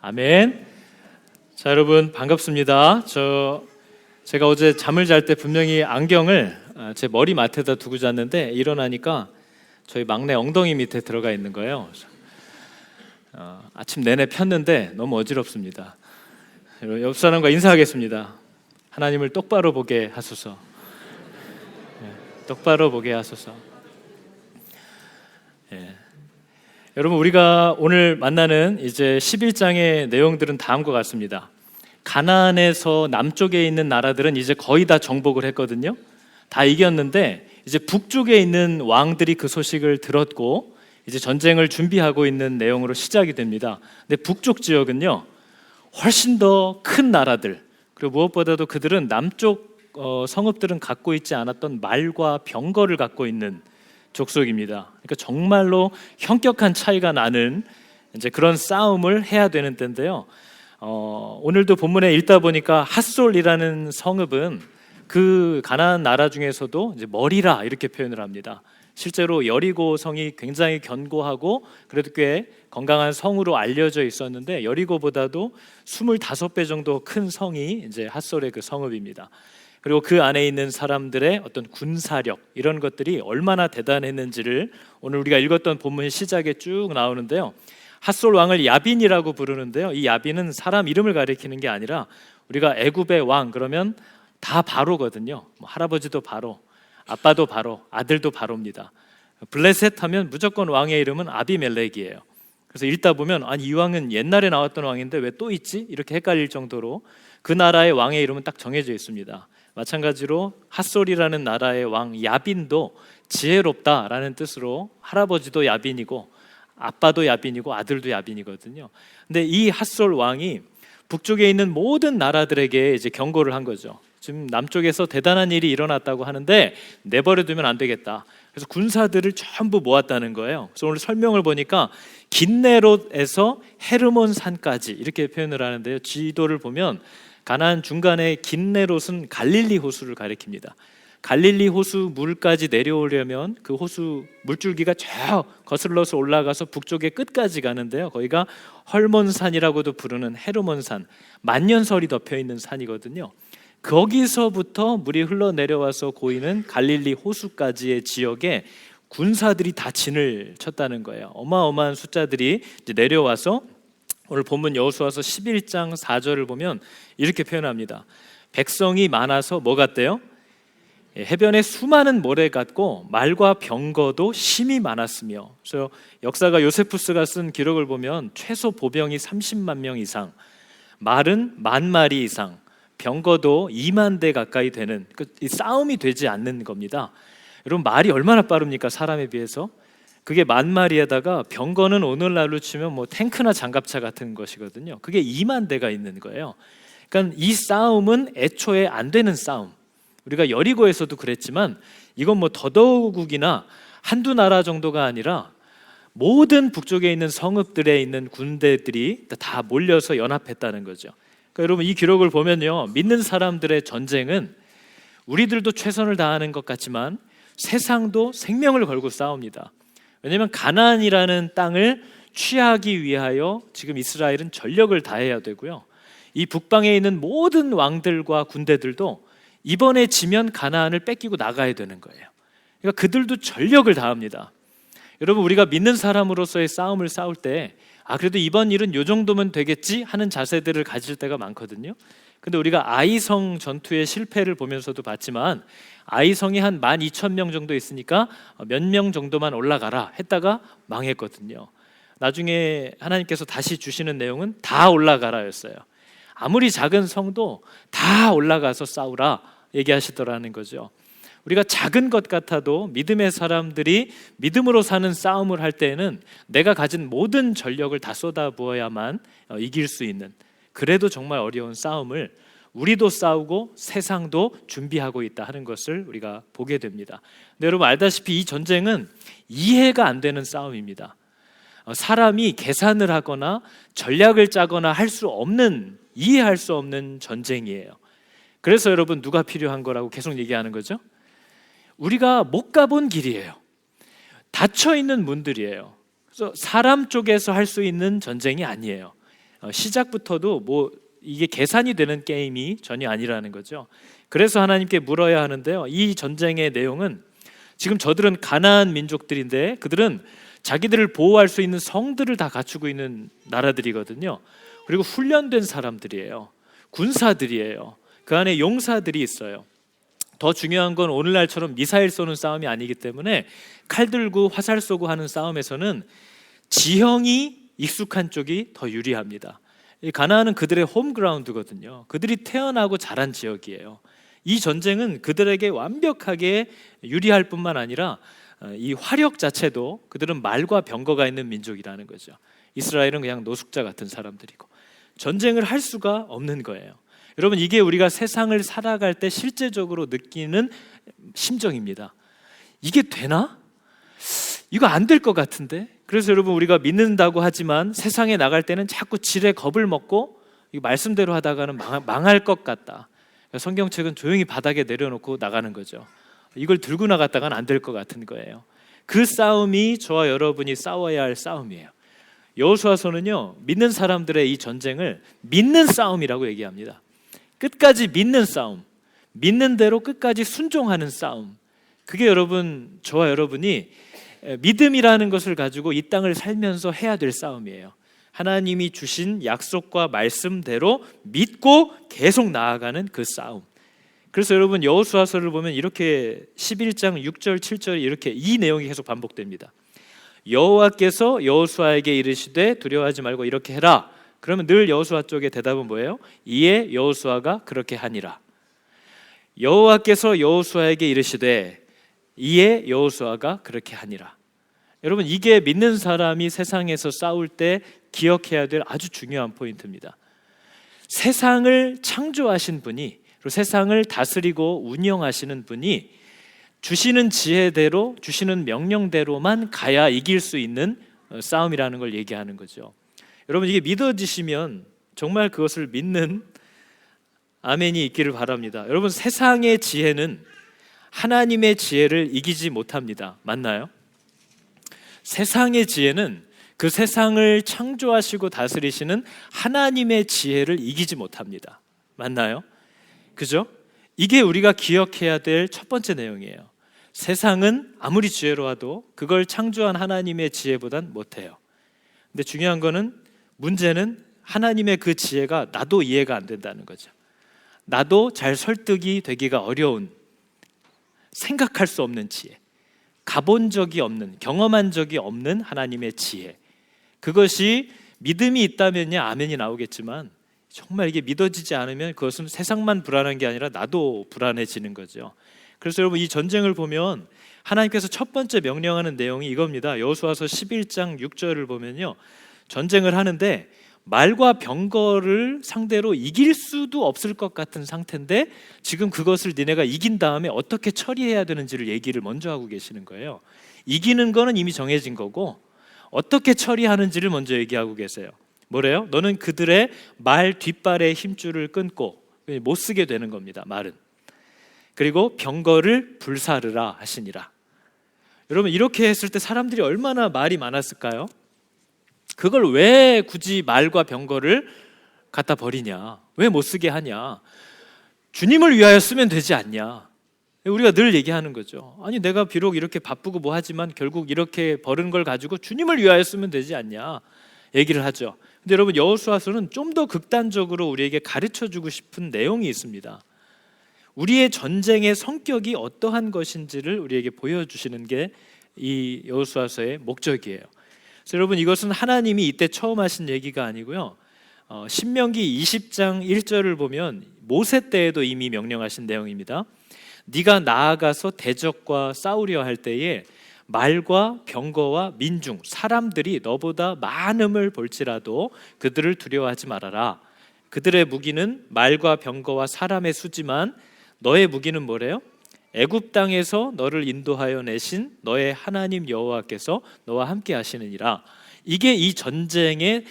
아멘. 자, 여러분 반갑습니다. 제가 어제 잠을 잘 때 분명히 안경을 제 머리맡에다 두고 잤는데 일어나니까 저희 막내 엉덩이 밑에 들어가 있는 거예요. 아침 내내 폈는데 너무 어지럽습니다. 옆 사람과 인사하겠습니다. 하나님을 똑바로 보게 하소서. 똑바로 보게 하소서. 여러분, 우리가 오늘 만나는 이제 11장의 내용들은 다음과 같습니다. 가나안에서 남쪽에 있는 나라들은 이제 거의 다 정복을 했거든요. 다 이겼는데 이제 북쪽에 있는 왕들이 그 소식을 들었고 이제 전쟁을 준비하고 있는 내용으로 시작이 됩니다. 근데 북쪽 지역은요, 훨씬 더 큰 나라들, 그리고 무엇보다도 그들은 남쪽 성읍들은 갖고 있지 않았던 말과 병거를 갖고 있는 족속입니다. 그러니까 정말로 현격한 차이가 나는 이제 그런 싸움을 해야 되는 때인데요. 오늘도 본문에 읽다 보니까 핫솔이라는 성읍은 그 가나안 나라 중에서도 이제 머리라 이렇게 표현을 합니다. 실제로 여리고 성이 굉장히 견고하고 그래도 꽤 건강한 성으로 알려져 있었는데 여리고보다도 25배 정도 큰 성이 이제 핫솔의 그 성읍입니다. 그리고 그 안에 있는 사람들의 어떤 군사력, 이런 것들이 얼마나 대단했는지를 오늘 우리가 읽었던 본문 시작에 쭉 나오는데요. 핫솔 왕을 야빈이라고 부르는데요. 이 야빈은 사람 이름을 가리키는 게 아니라 우리가 애굽의 왕 그러면 다 바로거든요. 할아버지도 바로, 아빠도 바로, 아들도 바로입니다. 블레셋 하면 무조건 왕의 이름은 아비멜렉이에요. 그래서 읽다 보면 아니, 이 왕은 옛날에 나왔던 왕인데 왜 또 있지? 이렇게 헷갈릴 정도로 그 나라의 왕의 이름은 딱 정해져 있습니다. 마찬가지로 핫솔이라는 나라의 왕 야빈도 지혜롭다라는 뜻으로 할아버지도 야빈이고 아빠도 야빈이고 아들도 야빈이거든요. 근데 이 핫솔 왕이 북쪽에 있는 모든 나라들에게 이제 경고를 한 거죠. 지금 남쪽에서 대단한 일이 일어났다고 하는데 내버려두면 안 되겠다. 그래서 군사들을 전부 모았다는 거예요. 그래서 오늘 설명을 보니까 긴네롯에서 헤르몬 산까지 이렇게 표현을 하는데요. 지도를 보면 가나안 중간에 긴네롯은 갈릴리 호수를 가리킵니다. 갈릴리 호수 물까지 내려오려면 그 호수 물줄기가 저 거슬러서 올라가서 북쪽의 끝까지 가는데요. 거기가 헐몬산이라고도 부르는 헤르몬산, 만년설이 덮여있는 산이거든요. 거기서부터 물이 흘러내려와서 고이는 갈릴리 호수까지의 지역에 군사들이 다 진을 쳤다는 거예요. 어마어마한 숫자들이 이제 내려와서 오늘 본문 여호수아서 11장 4절을 보면 이렇게 표현합니다. 백성이 많아서 뭐 같대요? 해변에 수많은 모래 같고 말과 병거도 심히 많았으며. 그래서 역사가 요세푸스가 쓴 기록을 보면 최소 보병이 30만 명 이상, 말은 10,000마리 이상, 병거도 2만 대 가까이 되는, 이 싸움이 되지 않는 겁니다. 여러분, 말이 얼마나 빠릅니까? 사람에 비해서. 그게 10,000마리에다가 병거는 오늘날로 치면 뭐 탱크나 장갑차 같은 것이거든요. 그게 2만 대가 있는 거예요. 그러니까 이 싸움은 애초에 안 되는 싸움. 우리가 여리고에서도 그랬지만 이건 뭐 더더욱이나 한두 나라 정도가 아니라 모든 북쪽에 있는 성읍들에 있는 군대들이 다 몰려서 연합했다는 거죠. 그러니까 여러분, 이 기록을 보면요, 믿는 사람들의 전쟁은 우리들도 최선을 다하는 것 같지만 세상도 생명을 걸고 싸웁니다. 왜냐하면 가나안이라는 땅을 취하기 위하여 지금 이스라엘은 전력을 다해야 되고요, 이 북방에 있는 모든 왕들과 군대들도 이번에 지면 가나안을 뺏기고 나가야 되는 거예요. 그러니까 그들도 전력을 다합니다. 여러분, 우리가 믿는 사람으로서의 싸움을 싸울 때 그래도 이번 일은 요 정도면 되겠지 하는 자세들을 가질 때가 많거든요. 근데 우리가 아이성 전투의 실패를 보면서도 봤지만 아이성이 한 12,000명 정도 있으니까 몇 명 정도만 올라가라 했다가 망했거든요. 나중에 하나님께서 다시 주시는 내용은 다 올라가라였어요. 아무리 작은 성도 다 올라가서 싸우라 얘기하시더라는 거죠. 우리가 작은 것 같아도 믿음의 사람들이 믿음으로 사는 싸움을 할 때에는 내가 가진 모든 전력을 다 쏟아부어야만 이길 수 있는, 그래도 정말 어려운 싸움을 우리도 싸우고 세상도 준비하고 있다 하는 것을 우리가 보게 됩니다. 근데 여러분, 알다시피 이 전쟁은 이해가 안 되는 싸움입니다. 사람이 계산을 하거나 전략을 짜거나 할 수 없는, 이해할 수 없는 전쟁이에요. 그래서 여러분, 누가 필요한 거라고 계속 얘기하는 거죠? 우리가 못 가본 길이에요. 닫혀 있는 문들이에요. 그래서 사람 쪽에서 할 수 있는 전쟁이 아니에요. 시작부터도 뭐 이게 계산이 되는 게임이 전혀 아니라는 거죠. 그래서 하나님께 물어야 하는데요. 이 전쟁의 내용은 지금 저들은 가나안 민족들인데 그들은 자기들을 보호할 수 있는 성들을 다 갖추고 있는 나라들이거든요. 그리고 훈련된 사람들이에요. 군사들이에요. 그 안에 용사들이 있어요. 더 중요한 건 오늘날처럼 미사일 쏘는 싸움이 아니기 때문에 칼 들고 화살 쏘고 하는 싸움에서는 지형이 익숙한 쪽이 더 유리합니다. 이 가나안은 그들의 홈그라운드거든요. 그들이 태어나고 자란 지역이에요. 이 전쟁은 그들에게 완벽하게 유리할 뿐만 아니라 이 화력 자체도 그들은 말과 병거가 있는 민족이라는 거죠. 이스라엘은 그냥 노숙자 같은 사람들이고 전쟁을 할 수가 없는 거예요. 여러분, 이게 우리가 세상을 살아갈 때 실제적으로 느끼는 심정입니다. 이게 되나? 이거 안 될 것 같은데? 그래서 여러분, 우리가 믿는다고 하지만 세상에 나갈 때는 자꾸 지레 겁을 먹고 말씀대로 하다가는 망할 것 같다. 성경책은 조용히 바닥에 내려놓고 나가는 거죠. 이걸 들고 나갔다가는 안 될 것 같은 거예요. 그 싸움이 저와 여러분이 싸워야 할 싸움이에요. 여호수아서는요, 믿는 사람들의 이 전쟁을 믿는 싸움이라고 얘기합니다. 끝까지 믿는 싸움, 믿는 대로 끝까지 순종하는 싸움. 그게 여러분, 저와 여러분이 믿음이라는 것을 가지고 이 땅을 살면서 해야 될 싸움이에요. 하나님이 주신 약속과 말씀대로 믿고 계속 나아가는 그 싸움. 그래서 여러분, 여호수아서를 보면 이렇게 11장 6절 7절 이렇게 이 내용이 계속 반복됩니다. 여호와께서 여호수아에게 이르시되 두려워하지 말고 이렇게 해라. 그러면 늘 여호수아 쪽의 대답은 뭐예요? 이에 여호수아가 그렇게 하니라. 여호와께서 여호수아에게 이르시되 이에 여호수아가 그렇게 하니라. 여러분, 이게 믿는 사람이 세상에서 싸울 때 기억해야 될 아주 중요한 포인트입니다. 세상을 창조하신 분이, 그리고 세상을 다스리고 운영하시는 분이 주시는 지혜대로, 주시는 명령대로만 가야 이길 수 있는 싸움이라는 걸 얘기하는 거죠. 여러분, 이게 믿어지시면 정말 그것을 믿는 아멘이 있기를 바랍니다. 여러분, 세상의 지혜는 하나님의 지혜를 이기지 못합니다. 맞나요? 세상의 지혜는 그 세상을 창조하시고 다스리시는 하나님의 지혜를 이기지 못합니다. 맞나요? 그죠? 이게 우리가 기억해야 될 첫 번째 내용이에요. 세상은 아무리 지혜로워도 그걸 창조한 하나님의 지혜보단 못해요. 근데 중요한 거는, 문제는 하나님의 그 지혜가 나도 이해가 안 된다는 거죠. 나도 잘 설득이 되기가 어려운, 생각할 수 없는 지혜, 가본 적이 없는, 경험한 적이 없는 하나님의 지혜. 그것이 믿음이 있다면야 아멘이 나오겠지만 정말 이게 믿어지지 않으면 그것은 세상만 불안한 게 아니라 나도 불안해지는 거죠. 그래서 여러분, 이 전쟁을 보면 하나님께서 첫 번째 명령하는 내용이 이겁니다. 여호수아서 11장 6절을 보면요, 전쟁을 하는데 말과 병거를 상대로 이길 수도 없을 것 같은 상태인데 지금 그것을 니네가 이긴 다음에 어떻게 처리해야 되는지를 얘기를 먼저 하고 계시는 거예요. 이기는 거는 이미 정해진 거고 어떻게 처리하는지를 먼저 얘기하고 계세요. 뭐래요? 너는 그들의 말 뒷발의 힘줄을 끊고 못 쓰게 되는 겁니다. 말은. 그리고 병거를 불사르라 하시니라. 여러분, 이렇게 했을 때 사람들이 얼마나 말이 많았을까요? 그걸 왜 굳이 말과 병거를 갖다 버리냐? 왜 못 쓰게 하냐? 주님을 위하여 쓰면 되지 않냐? 우리가 늘 얘기하는 거죠. 아니, 내가 비록 이렇게 바쁘고 뭐 하지만 결국 이렇게 버는 걸 가지고 주님을 위하여 쓰면 되지 않냐? 얘기를 하죠. 근데 여러분, 여호수아서는 좀 더 극단적으로 우리에게 가르쳐주고 싶은 내용이 있습니다. 우리의 전쟁의 성격이 어떠한 것인지를 우리에게 보여주시는 게 이 여호수아서의 목적이에요. 그래서 여러분, 이것은 하나님이 이때 처음 하신 얘기가 아니고요, 신명기 20장 1절을 보면 모세 때에도 이미 명령하신 내용입니다. 네가 나아가서 대적과 싸우려 할 때에 말과 병거와 민중, 사람들이 너보다 많음을 볼지라도 그들을 두려워하지 말아라. 그들의 무기는 말과 병거와 사람의 수지만 너의 무기는 뭐래요? 애굽 땅에서 너를 인도하여 내신 너의 하나님 여호와께서 너와 함께 하시느니라. 이게 이 전쟁의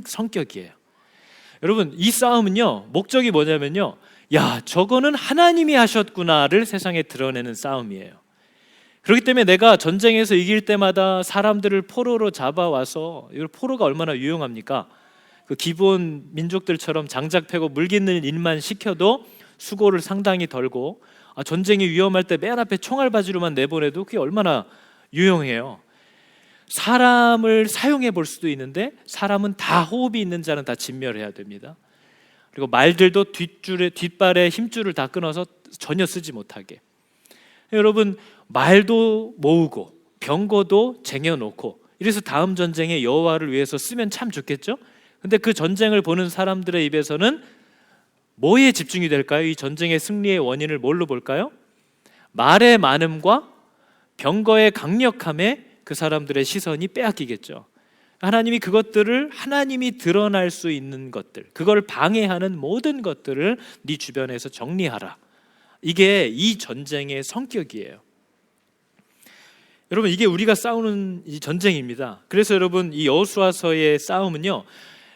성격이에요. 여러분, 이 싸움은요, 목적이 뭐냐면요, 야, 저거는 하나님이 하셨구나를 세상에 드러내는 싸움이에요. 그렇기 때문에 내가 전쟁에서 이길 때마다 사람들을 포로로 잡아와서, 이 포로가 얼마나 유용합니까? 그 기본 민족들처럼 장작 패고 물 깃는 일만 시켜도 수고를 상당히 덜고, 전쟁이 위험할 때 맨 앞에 총알바지로만 내보내도 그게 얼마나 유용해요. 사람을 사용해 볼 수도 있는데 사람은 다 호흡이 있는 자는 다 진멸해야 됩니다. 그리고 말들도 뒷발에 힘줄을 다 끊어서 전혀 쓰지 못하게. 여러분, 말도 모으고 병거도 쟁여놓고 이래서 다음 전쟁에 여호와를 위해서 쓰면 참 좋겠죠? 근데 그 전쟁을 보는 사람들의 입에서는 뭐에 집중이 될까요? 이 전쟁의 승리의 원인을 뭘로 볼까요? 말의 많음과 병거의 강력함에 그 사람들의 시선이 빼앗기겠죠. 하나님이 그것들을, 하나님이 드러날 수 있는 것들, 그걸 방해하는 모든 것들을 네 주변에서 정리하라. 이게 이 전쟁의 성격이에요. 여러분, 이게 우리가 싸우는 이 전쟁입니다. 그래서 여러분, 이 여호수아서의 싸움은요,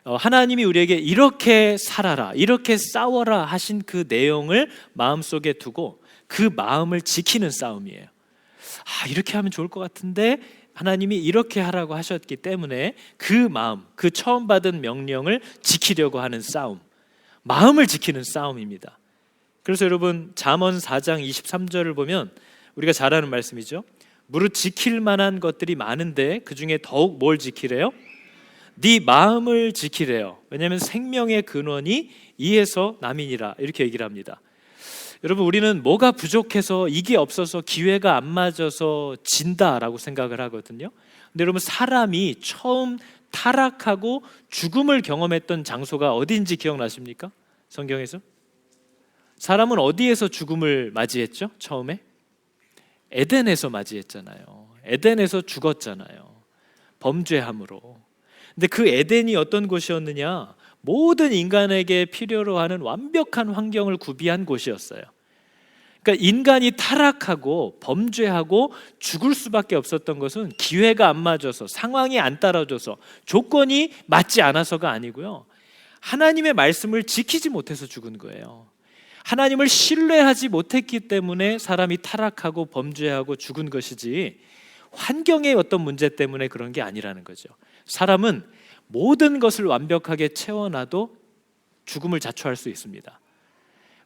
하나님이 우리에게 이렇게 살아라, 이렇게 싸워라 하신 그 내용을 마음속에 두고 그 마음을 지키는 싸움이에요. 이렇게 하면 좋을 것 같은데 하나님이 이렇게 하라고 하셨기 때문에 그 마음, 그 처음 받은 명령을 지키려고 하는 싸움, 마음을 지키는 싸움입니다. 그래서 여러분, 잠언 4장 23절을 보면 우리가 잘 아는 말씀이죠. 무릇 지킬 만한 것들이 많은데 그 중에 더욱 뭘 지키래요? 네 마음을 지키래요. 왜냐하면 생명의 근원이 이에서 남이니라, 이렇게 얘기를 합니다. 여러분, 우리는 뭐가 부족해서, 이게 없어서, 기회가 안 맞아서 진다라고 생각을 하거든요. 근데 여러분, 사람이 처음 타락하고 죽음을 경험했던 장소가 어디인지 기억나십니까? 성경에서? 사람은 어디에서 죽음을 맞이했죠? 처음에? 에덴에서 맞이했잖아요. 에덴에서 죽었잖아요. 범죄함으로. 근데 그 에덴이 어떤 곳이었느냐? 모든 인간에게 필요로 하는 완벽한 환경을 구비한 곳이었어요. 그러니까 인간이 타락하고 범죄하고 죽을 수밖에 없었던 것은 기회가 안 맞아서, 상황이 안 따라줘서, 조건이 맞지 않아서가 아니고요, 하나님의 말씀을 지키지 못해서 죽은 거예요. 하나님을 신뢰하지 못했기 때문에 사람이 타락하고 범죄하고 죽은 것이지, 환경의 어떤 문제 때문에 그런 게 아니라는 거죠. 사람은 모든 것을 완벽하게 채워놔도 죽음을 자초할 수 있습니다.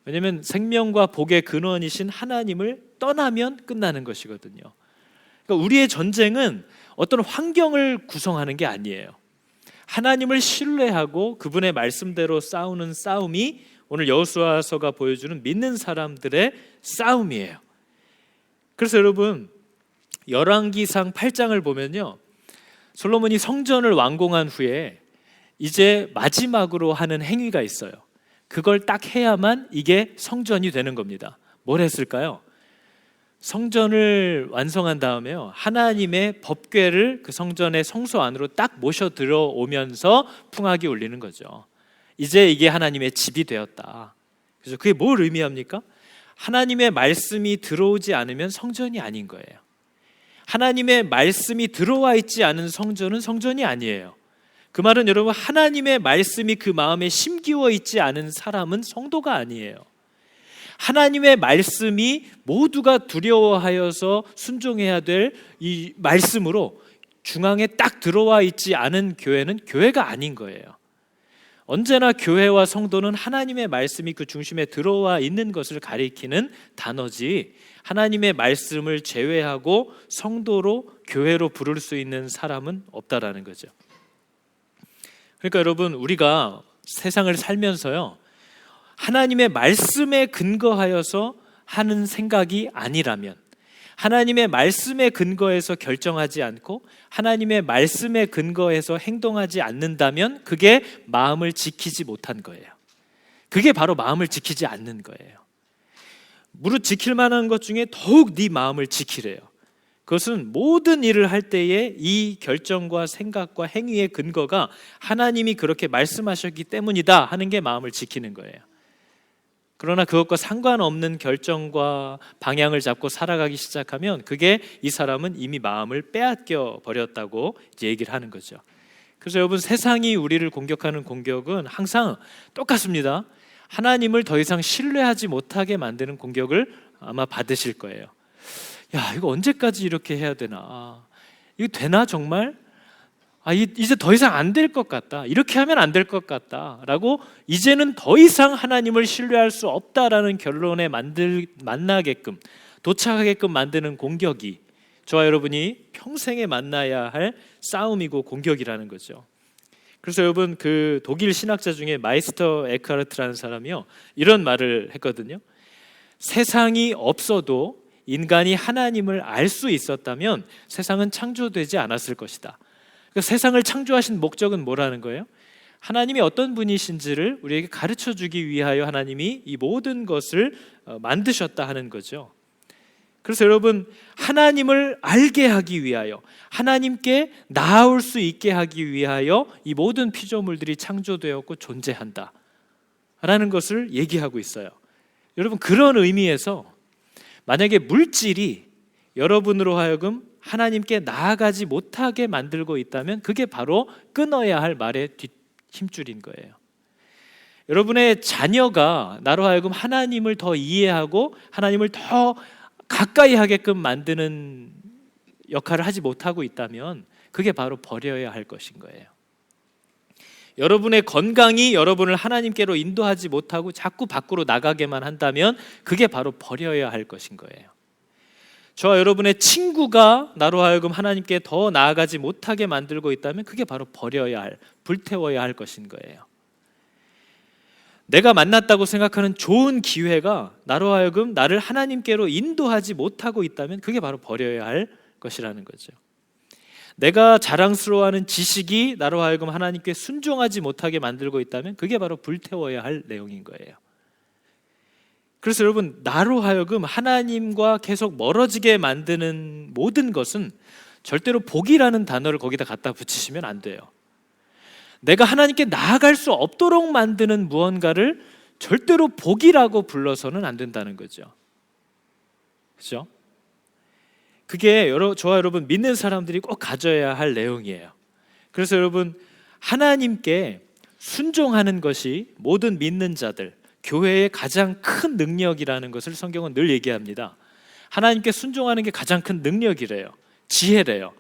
왜냐하면 생명과 복의 근원이신 하나님을 떠나면 끝나는 것이거든요. 그러니까 우리의 전쟁은 어떤 환경을 구성하는 게 아니에요. 하나님을 신뢰하고 그분의 말씀대로 싸우는 싸움이 오늘 여호수아서가 보여주는 믿는 사람들의 싸움이에요. 그래서 여러분, 열왕기상 8장을 보면요, 솔로몬이 성전을 완공한 후에 이제 마지막으로 하는 행위가 있어요. 그걸 딱 해야만 이게 성전이 되는 겁니다. 뭘 했을까요? 성전을 완성한 다음에요, 하나님의 법궤를 그 성전의 성소 안으로 딱 모셔 들어오면서 풍악이 울리는 거죠. 이제 이게 하나님의 집이 되었다. 그래서 그게 뭘 의미합니까? 하나님의 말씀이 들어오지 않으면 성전이 아닌 거예요. 하나님의 말씀이 들어와 있지 않은 성전은 성전이 아니에요. 그 말은 여러분, 하나님의 말씀이 그 마음에 심기워 있지 않은 사람은 성도가 아니에요. 하나님의 말씀이 모두가 두려워하여서 순종해야 될 이 말씀으로 중앙에 딱 들어와 있지 않은 교회는 교회가 아닌 거예요. 언제나 교회와 성도는 하나님의 말씀이 그 중심에 들어와 있는 것을 가리키는 단어지, 하나님의 말씀을 제외하고 성도로, 교회로 부를 수 있는 사람은 없다라는 거죠. 그러니까 여러분, 우리가 세상을 살면서요, 하나님의 말씀에 근거하여서 하는 생각이 아니라면, 하나님의 말씀에 근거해서 결정하지 않고 하나님의 말씀에 근거해서 행동하지 않는다면 그게 마음을 지키지 못한 거예요. 그게 바로 마음을 지키지 않는 거예요. 무릇 지킬 만한 것 중에 더욱 네 마음을 지키래요. 그것은 모든 일을 할 때에 이 결정과 생각과 행위의 근거가 하나님이 그렇게 말씀하셨기 때문이다 하는 게 마음을 지키는 거예요. 그러나 그것과 상관없는 결정과 방향을 잡고 살아가기 시작하면 그게 이 사람은 이미 마음을 빼앗겨 버렸다고 이제 얘기를 하는 거죠. 그래서 여러분, 세상이 우리를 공격하는 공격은 항상 똑같습니다. 하나님을 더 이상 신뢰하지 못하게 만드는 공격을 아마 받으실 거예요. 야, 이거 언제까지 이렇게 해야 되나? 이거 되나 정말? 이제 더 이상 안 될 것 같다. 이렇게 하면 안 될 것 같다. 라고 이제는 더 이상 하나님을 신뢰할 수 없다라는 결론에 만나게끔, 도착하게끔 만드는 공격이 저와 여러분이 평생에 만나야 할 싸움이고 공격이라는 거죠. 그래서 여러분, 그 독일 신학자 중에 마이스터 에크하르트라는 사람이요, 이런 말을 했거든요. 세상이 없어도 인간이 하나님을 알 수 있었다면 세상은 창조되지 않았을 것이다. 그러니까 세상을 창조하신 목적은 뭐라는 거예요? 하나님이 어떤 분이신지를 우리에게 가르쳐 주기 위하여 하나님이 이 모든 것을 만드셨다 하는 거죠. 그래서 여러분, 하나님을 알게 하기 위하여, 하나님께 나아올 수 있게 하기 위하여 이 모든 피조물들이 창조되었고 존재한다 라는 것을 얘기하고 있어요. 여러분, 그런 의미에서 만약에 물질이 여러분으로 하여금 하나님께 나아가지 못하게 만들고 있다면 그게 바로 끊어야 할 말의 힘줄인 거예요. 여러분의 자녀가 나로 하여금 하나님을 더 이해하고 하나님을 더 가까이 하게끔 만드는 역할을 하지 못하고 있다면 그게 바로 버려야 할 것인 거예요. 여러분의 건강이 여러분을 하나님께로 인도하지 못하고 자꾸 밖으로 나가게만 한다면 그게 바로 버려야 할 것인 거예요. 저와 여러분의 친구가 나로 하여금 하나님께 더 나아가지 못하게 만들고 있다면 그게 바로 버려야 할, 불태워야 할 것인 거예요. 내가 만났다고 생각하는 좋은 기회가 나로 하여금 나를 하나님께로 인도하지 못하고 있다면 그게 바로 버려야 할 것이라는 거죠. 내가 자랑스러워하는 지식이 나로 하여금 하나님께 순종하지 못하게 만들고 있다면 그게 바로 불태워야 할 내용인 거예요. 그래서 여러분, 나로 하여금 하나님과 계속 멀어지게 만드는 모든 것은 절대로 복이라는 단어를 거기다 갖다 붙이시면 안 돼요. 내가 하나님께 나아갈 수 없도록 만드는 무언가를 절대로 복이라고 불러서는 안 된다는 거죠. 그렇죠? 그게 저와 여러분 믿는 사람들이 꼭 가져야 할 내용이에요. 그래서 여러분, 하나님께 순종하는 것이 모든 믿는 자들, 교회의 가장 큰 능력이라는 것을 성경은 늘 얘기합니다. 하나님께 순종하는 게 가장 큰 능력이래요. 지혜래요.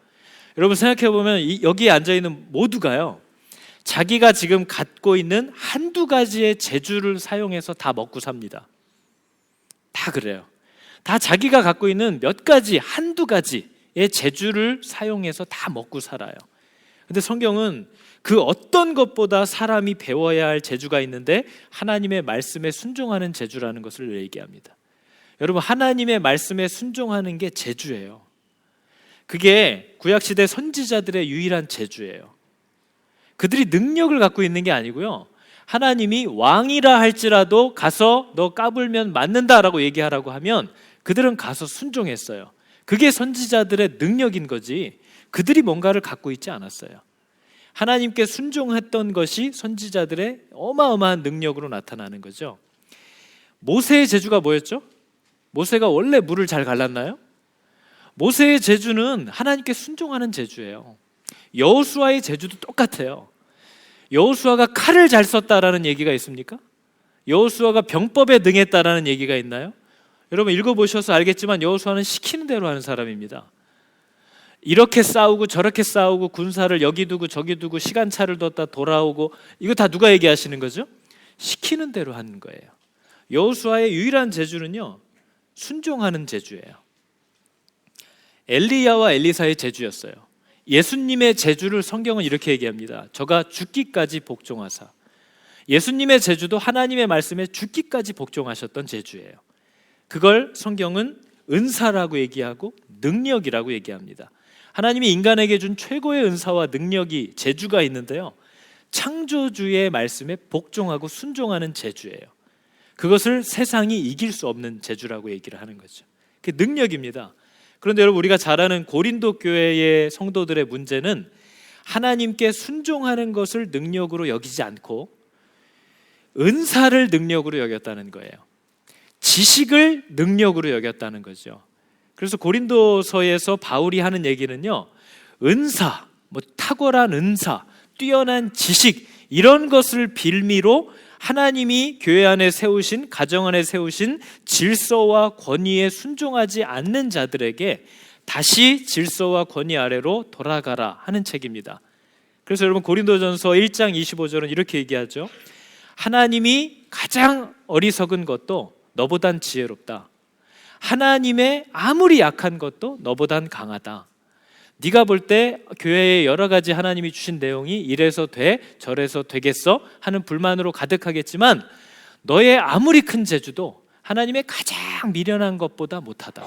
여러분 생각해 보면 여기에 앉아 있는 모두가요, 자기가 지금 갖고 있는 한두 가지의 재주를 사용해서 다 먹고 삽니다. 다 그래요. 다 자기가 갖고 있는 몇 가지, 한두 가지의 재주를 사용해서 다 먹고 살아요. 근데 성경은 그 어떤 것보다 사람이 배워야 할 재주가 있는데 하나님의 말씀에 순종하는 재주라는 것을 얘기합니다. 여러분, 하나님의 말씀에 순종하는 게 재주예요. 그게 구약시대 선지자들의 유일한 재주예요. 그들이 능력을 갖고 있는 게 아니고요, 하나님이 왕이라 할지라도 가서 너 까불면 맞는다라고 얘기하라고 하면 그들은 가서 순종했어요. 그게 선지자들의 능력인 거지 그들이 뭔가를 갖고 있지 않았어요. 하나님께 순종했던 것이 선지자들의 어마어마한 능력으로 나타나는 거죠. 모세의 재주가 뭐였죠? 모세가 원래 물을 잘 갈랐나요? 모세의 재주는 하나님께 순종하는 재주예요. 여호수아의 재주도 똑같아요. 여호수아가 칼을 잘 썼다라는 얘기가 있습니까? 여호수아가 병법에 능했다라는 얘기가 있나요? 여러분 읽어보셔서 알겠지만 여호수아는 시키는 대로 하는 사람입니다. 이렇게 싸우고 저렇게 싸우고 군사를 여기 두고 저기 두고 시간차를 뒀다 돌아오고, 이거 다 누가 얘기하시는 거죠? 시키는 대로 하는 거예요. 여호수아의 유일한 재주는요, 순종하는 재주예요. 엘리야와 엘리사의 재주였어요. 예수님의 재주를 성경은 이렇게 얘기합니다. 저가 죽기까지 복종하사. 예수님의 재주도 하나님의 말씀에 죽기까지 복종하셨던 재주예요. 그걸 성경은 은사라고 얘기하고 능력이라고 얘기합니다. 하나님이 인간에게 준 최고의 은사와 능력이, 재주가 있는데요, 창조주의 말씀에 복종하고 순종하는 재주예요. 그것을 세상이 이길 수 없는 재주라고 얘기를 하는 거죠. 그게 능력입니다. 그런데 여러분, 우리가 잘 아는 고린도 교회의 성도들의 문제는 하나님께 순종하는 것을 능력으로 여기지 않고 은사를 능력으로 여겼다는 거예요. 지식을 능력으로 여겼다는 거죠. 그래서 고린도서에서 바울이 하는 얘기는요, 은사, 탁월한 은사, 뛰어난 지식, 이런 것을 빌미로 하나님이 교회 안에 세우신, 가정 안에 세우신 질서와 권위에 순종하지 않는 자들에게 다시 질서와 권위 아래로 돌아가라 하는 책입니다. 그래서 여러분 고린도전서 1장 25절은 이렇게 얘기하죠. 하나님이 가장 어리석은 것도 너보단 지혜롭다. 하나님의 아무리 약한 것도 너보단 강하다. 네가 볼 때 교회에 여러 가지 하나님이 주신 내용이 이래서 돼 저래서 되겠어 하는 불만으로 가득하겠지만 너의 아무리 큰 재주도 하나님의 가장 미련한 것보다 못하다.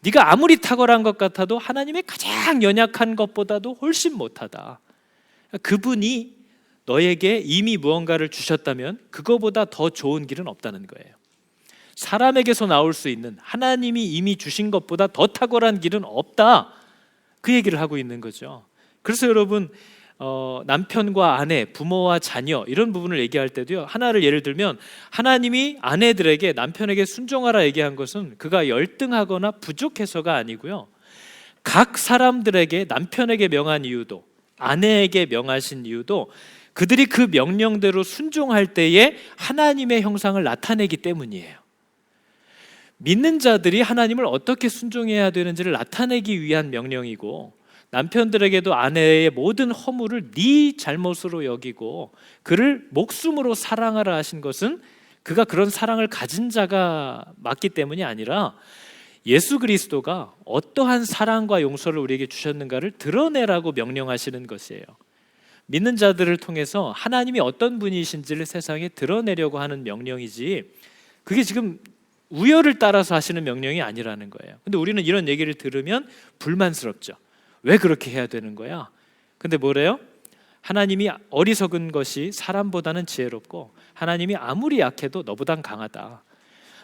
네가 아무리 탁월한 것 같아도 하나님의 가장 연약한 것보다도 훨씬 못하다. 그분이 너에게 이미 무언가를 주셨다면 그거보다 더 좋은 길은 없다는 거예요. 사람에게서 나올 수 있는 하나님이 이미 주신 것보다 더 탁월한 길은 없다. 그 얘기를 하고 있는 거죠. 그래서 여러분 남편과 아내, 부모와 자녀 이런 부분을 얘기할 때도요, 하나를 예를 들면 하나님이 아내들에게 남편에게 순종하라 얘기한 것은 그가 열등하거나 부족해서가 아니고요, 각 사람들에게 남편에게 명한 이유도 아내에게 명하신 이유도 그들이 그 명령대로 순종할 때에 하나님의 형상을 나타내기 때문이에요. 믿는 자들이 하나님을 어떻게 순종해야 되는지를 나타내기 위한 명령이고, 남편들에게도 아내의 모든 허물을 네 잘못으로 여기고 그를 목숨으로 사랑하라 하신 것은 그가 그런 사랑을 가진 자가 맞기 때문이 아니라 예수 그리스도가 어떠한 사랑과 용서를 우리에게 주셨는가를 드러내라고 명령하시는 것이에요. 믿는 자들을 통해서 하나님이 어떤 분이신지를 세상에 드러내려고 하는 명령이지, 그게 지금 우열을 따라서 하시는 명령이 아니라는 거예요. 근데 우리는 이런 얘기를 들으면 불만스럽죠. 왜 그렇게 해야 되는 거야? 근데 뭐래요? 하나님이 어리석은 것이 사람보다는 지혜롭고 하나님이 아무리 약해도 너보단 강하다.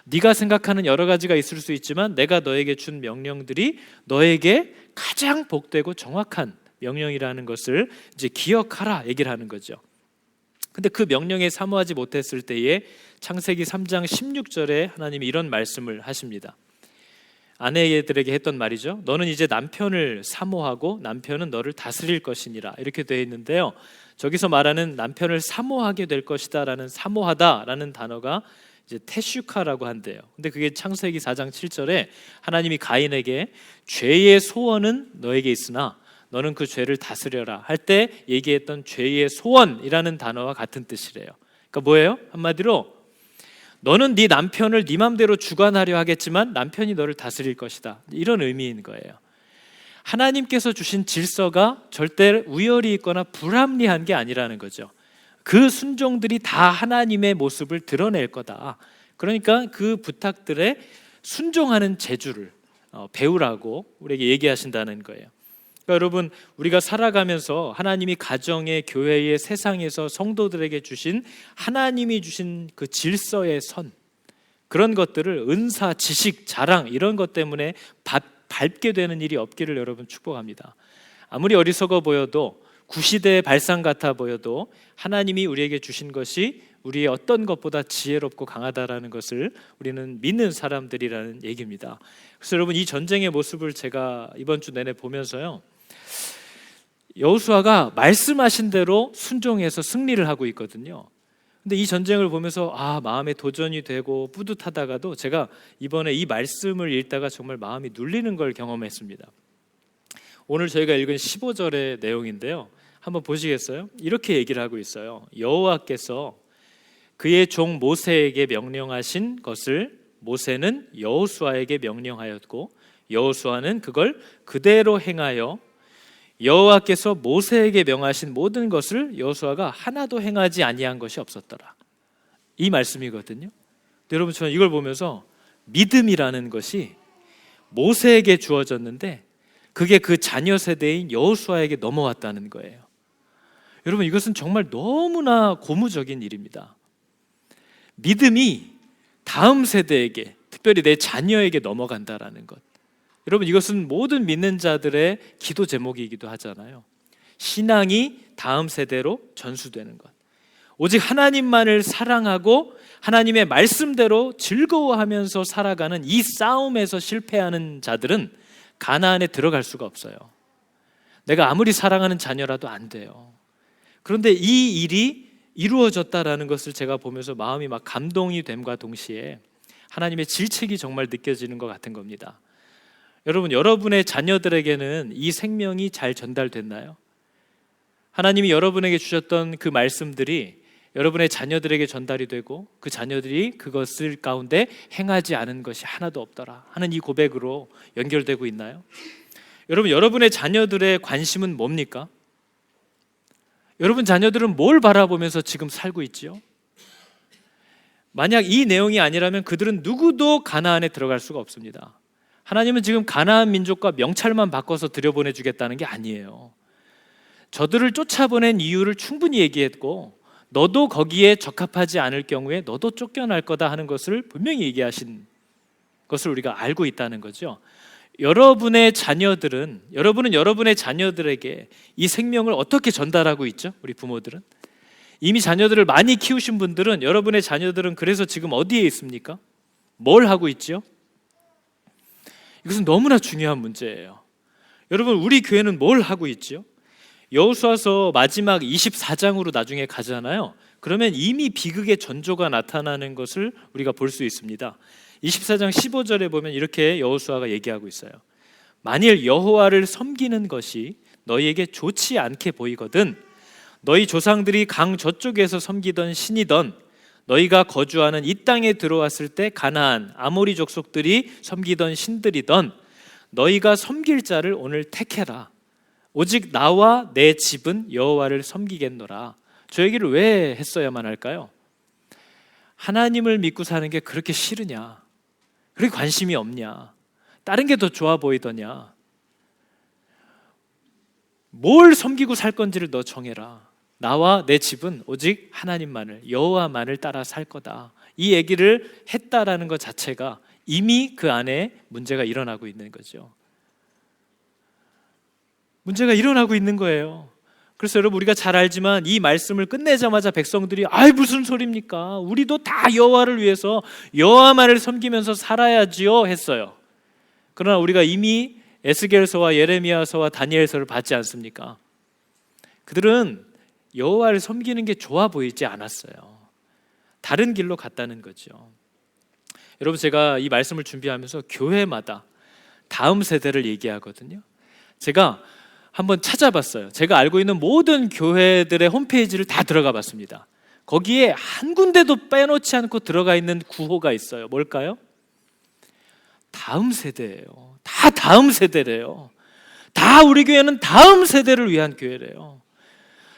네가 생각하는 여러 가지가 있을 수 있지만 내가 너에게 준 명령들이 너에게 가장 복되고 정확한 명령이라는 것을 이제 기억하라 얘기를 하는 거죠. 근데 그 명령에 사모하지 못했을 때에 창세기 3장 16절에 하나님이 이런 말씀을 하십니다. 아내들에게 했던 말이죠. 너는 이제 남편을 사모하고 남편은 너를 다스릴 것이니라 이렇게 되어 있는데요, 저기서 말하는 남편을 사모하게 될 것이다 라는 사모하다 라는 단어가 이제 테슈카라고 한대요. 근데 그게 창세기 4장 7절에 하나님이 가인에게 죄의 소원은 너에게 있으나 너는 그 죄를 다스려라 할 때 얘기했던 죄의 소원이라는 단어와 같은 뜻이래요. 그러니까 뭐예요? 한마디로 너는 네 남편을 네 맘대로 주관하려 하겠지만 남편이 너를 다스릴 것이다, 이런 의미인 거예요. 하나님께서 주신 질서가 절대 우열이 있거나 불합리한 게 아니라는 거죠. 그 순종들이 다 하나님의 모습을 드러낼 거다. 그러니까 그 부탁들에 순종하는 재주를 배우라고 우리에게 얘기하신다는 거예요. 그러니까 여러분, 우리가 살아가면서 하나님이 가정에, 교회에, 세상에서 성도들에게 주신 하나님이 주신 그 질서의 선, 그런 것들을 은사, 지식, 자랑 이런 것 때문에 밟게 되는 일이 없기를 여러분 축복합니다. 아무리 어리석어 보여도 구시대의 발상 같아 보여도 하나님이 우리에게 주신 것이 우리의 어떤 것보다 지혜롭고 강하다라는 것을 우리는 믿는 사람들이라는 얘기입니다. 그래서 여러분, 이 전쟁의 모습을 제가 이번 주 내내 보면서요, 여호수아가 말씀하신 대로 순종해서 승리를 하고 있거든요. 근데 이 전쟁을 보면서 마음에 도전이 되고 뿌듯하다가도 제가 이번에 이 말씀을 읽다가 정말 마음이 눌리는 걸 경험했습니다. 오늘 저희가 읽은 15절의 내용인데요, 한번 보시겠어요? 이렇게 얘기를 하고 있어요. 여호와께서 그의 종 모세에게 명령하신 것을 모세는 여호수아에게 명령하였고 여호수아는 그걸 그대로 행하여 여호와께서 모세에게 명하신 모든 것을 여호수아가 하나도 행하지 아니한 것이 없었더라. 이 말씀이거든요. 여러분, 저는 이걸 보면서 믿음이라는 것이 모세에게 주어졌는데 그게 그 자녀 세대인 여호수아에게 넘어왔다는 거예요. 여러분, 이것은 정말 너무나 고무적인 일입니다. 믿음이 다음 세대에게, 특별히 내 자녀에게 넘어간다라는 것. 여러분, 이것은 모든 믿는 자들의 기도 제목이기도 하잖아요. 신앙이 다음 세대로 전수되는 것. 오직 하나님만을 사랑하고 하나님의 말씀대로 즐거워하면서 살아가는 이 싸움에서 실패하는 자들은 가나안에 들어갈 수가 없어요. 내가 아무리 사랑하는 자녀라도 안 돼요. 그런데 이 일이 이루어졌다라는 것을 제가 보면서 마음이 막 감동이 됨과 동시에 하나님의 질책이 정말 느껴지는 것 같은 겁니다. 여러분, 여러분의 자녀들에게는 이 생명이 잘 전달됐나요? 하나님이 여러분에게 주셨던 그 말씀들이 여러분의 자녀들에게 전달이 되고 그 자녀들이 그것을 가운데 행하지 않은 것이 하나도 없더라 하는 이 고백으로 연결되고 있나요? 여러분, 여러분의 자녀들의 관심은 뭡니까? 여러분 자녀들은 뭘 바라보면서 지금 살고 있지요? 만약 이 내용이 아니라면 그들은 누구도 가나안에 들어갈 수가 없습니다. 하나님은 지금 가나안 민족과 명찰만 바꿔서 들여보내주겠다는 게 아니에요. 저들을 쫓아보낸 이유를 충분히 얘기했고 너도 거기에 적합하지 않을 경우에 너도 쫓겨날 거다 하는 것을 분명히 얘기하신 것을 우리가 알고 있다는 거죠. 여러분은 여러분의 자녀들에게 이 생명을 어떻게 전달하고 있죠? 우리 부모들은 이미 자녀들을 많이 키우신 분들은 여러분의 자녀들은 그래서 지금 어디에 있습니까? 뭘 하고 있죠? 이것은 너무나 중요한 문제예요. 여러분, 우리 교회는 뭘 하고 있죠? 여호수아서 마지막 24장으로 나중에 가잖아요. 그러면 이미 비극의 전조가 나타나는 것을 우리가 볼 수 있습니다. 24장 15절에 보면 이렇게 여호수아가 얘기하고 있어요. 만일 여호와를 섬기는 것이 너희에게 좋지 않게 보이거든 너희 조상들이 강 저쪽에서 섬기던 신이던 너희가 거주하는 이 땅에 들어왔을 때 가나안 아모리 족속들이 섬기던 신들이던 너희가 섬길 자를 오늘 택해라. 오직 나와 내 집은 여호와를 섬기겠노라. 저 얘기를 왜 했어야만 할까요? 하나님을 믿고 사는 게 그렇게 싫으냐? 그렇게 관심이 없냐? 다른 게 더 좋아 보이더냐? 뭘 섬기고 살 건지를 너 정해라. 나와 내 집은 오직 하나님만을, 여호와만을 따라 살 거다. 이 얘기를 했다라는 것 자체가 이미 그 안에 문제가 일어나고 있는 거죠. 문제가 일어나고 있는 거예요. 그래서 여러분, 우리가 잘 알지만 이 말씀을 끝내자마자 백성들이 아이 무슨 소리입니까? 우리도 다 여호와를 위해서 여호와만을 섬기면서 살아야지요 했어요. 그러나 우리가 이미 에스겔서와 예레미야서와 다니엘서를 봤지 않습니까? 그들은 여호와를 섬기는 게 좋아 보이지 않았어요. 다른 길로 갔다는 거죠. 여러분, 제가 이 말씀을 준비하면서 교회마다 다음 세대를 얘기하거든요. 제가 한번 찾아봤어요. 제가 알고 있는 모든 교회들의 홈페이지를 다 들어가 봤습니다. 거기에 한 군데도 빼놓지 않고 들어가 있는 구호가 있어요. 뭘까요? 다음 세대예요. 다 다음 세대래요. 다 우리 교회는 다음 세대를 위한 교회래요.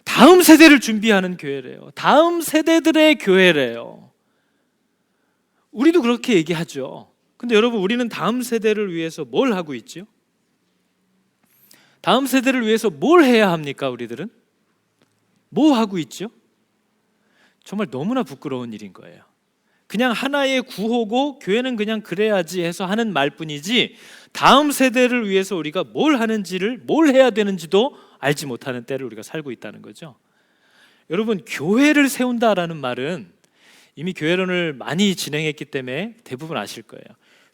다음 세대를 준비하는 교회래요. 다음 세대들의 교회래요. 우리도 그렇게 얘기하죠. 근데 여러분, 우리는 다음 세대를 위해서 뭘 하고 있죠? 다음 세대를 위해서 뭘 해야 합니까? 우리들은 뭐 하고 있죠? 정말 너무나 부끄러운 일인 거예요. 그냥 하나의 구호고 교회는 그냥 그래야지 해서 하는 말뿐이지 다음 세대를 위해서 우리가 뭘 하는지를, 뭘 해야 되는지도 알지 못하는 때를 우리가 살고 있다는 거죠. 여러분, 교회를 세운다라는 말은 이미 교회론을 많이 진행했기 때문에 대부분 아실 거예요.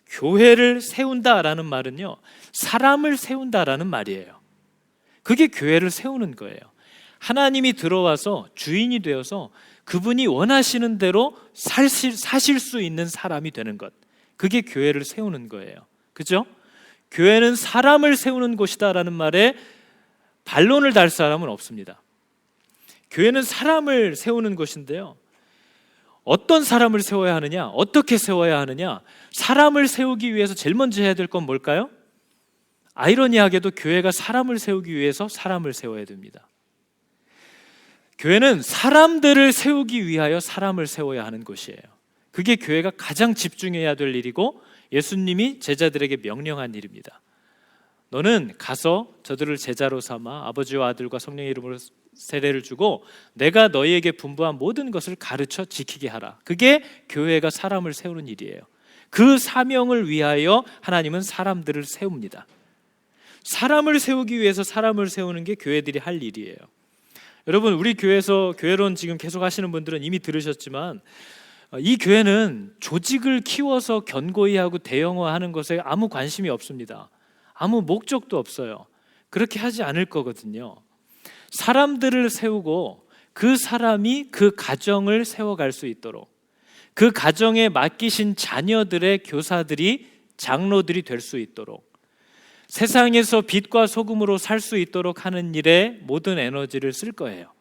교회를 세운다라는 말은요, 사람을 세운다라는 말이에요. 그게 교회를 세우는 거예요. 하나님이 들어와서 주인이 되어서 그분이 원하시는 대로 사실 수 있는 사람이 되는 것, 그게 교회를 세우는 거예요. 그죠? 교회는 사람을 세우는 곳이다라는 말에 반론을 달 사람은 없습니다. 교회는 사람을 세우는 곳인데요, 어떤 사람을 세워야 하느냐, 어떻게 세워야 하느냐, 사람을 세우기 위해서 제일 먼저 해야 될 건 뭘까요? 아이러니하게도 교회가 사람을 세우기 위해서 사람을 세워야 됩니다. 교회는 사람들을 세우기 위하여 사람을 세워야 하는 곳이에요. 그게 교회가 가장 집중해야 될 일이고 예수님이 제자들에게 명령한 일입니다. 너는 가서 저들을 제자로 삼아 아버지와 아들과 성령의 이름으로 세례를 주고 내가 너희에게 분부한 모든 것을 가르쳐 지키게 하라. 그게 교회가 사람을 세우는 일이에요. 그 사명을 위하여 하나님은 사람들을 세웁니다. 사람을 세우기 위해서 사람을 세우는 게 교회들이 할 일이에요. 여러분, 우리 교회에서 교회론 지금 계속 하시는 분들은 이미 들으셨지만 이 교회는 조직을 키워서 견고히 하고 대형화하는 것에 아무 관심이 없습니다. 아무 목적도 없어요. 그렇게 하지 않을 거거든요. 사람들을 세우고 그 사람이 그 가정을 세워갈 수 있도록, 그 가정에 맡기신 자녀들의 교사들이 장로들이 될 수 있도록, 세상에서 빛과 소금으로 살 수 있도록 하는 일에 모든 에너지를 쓸 거예요.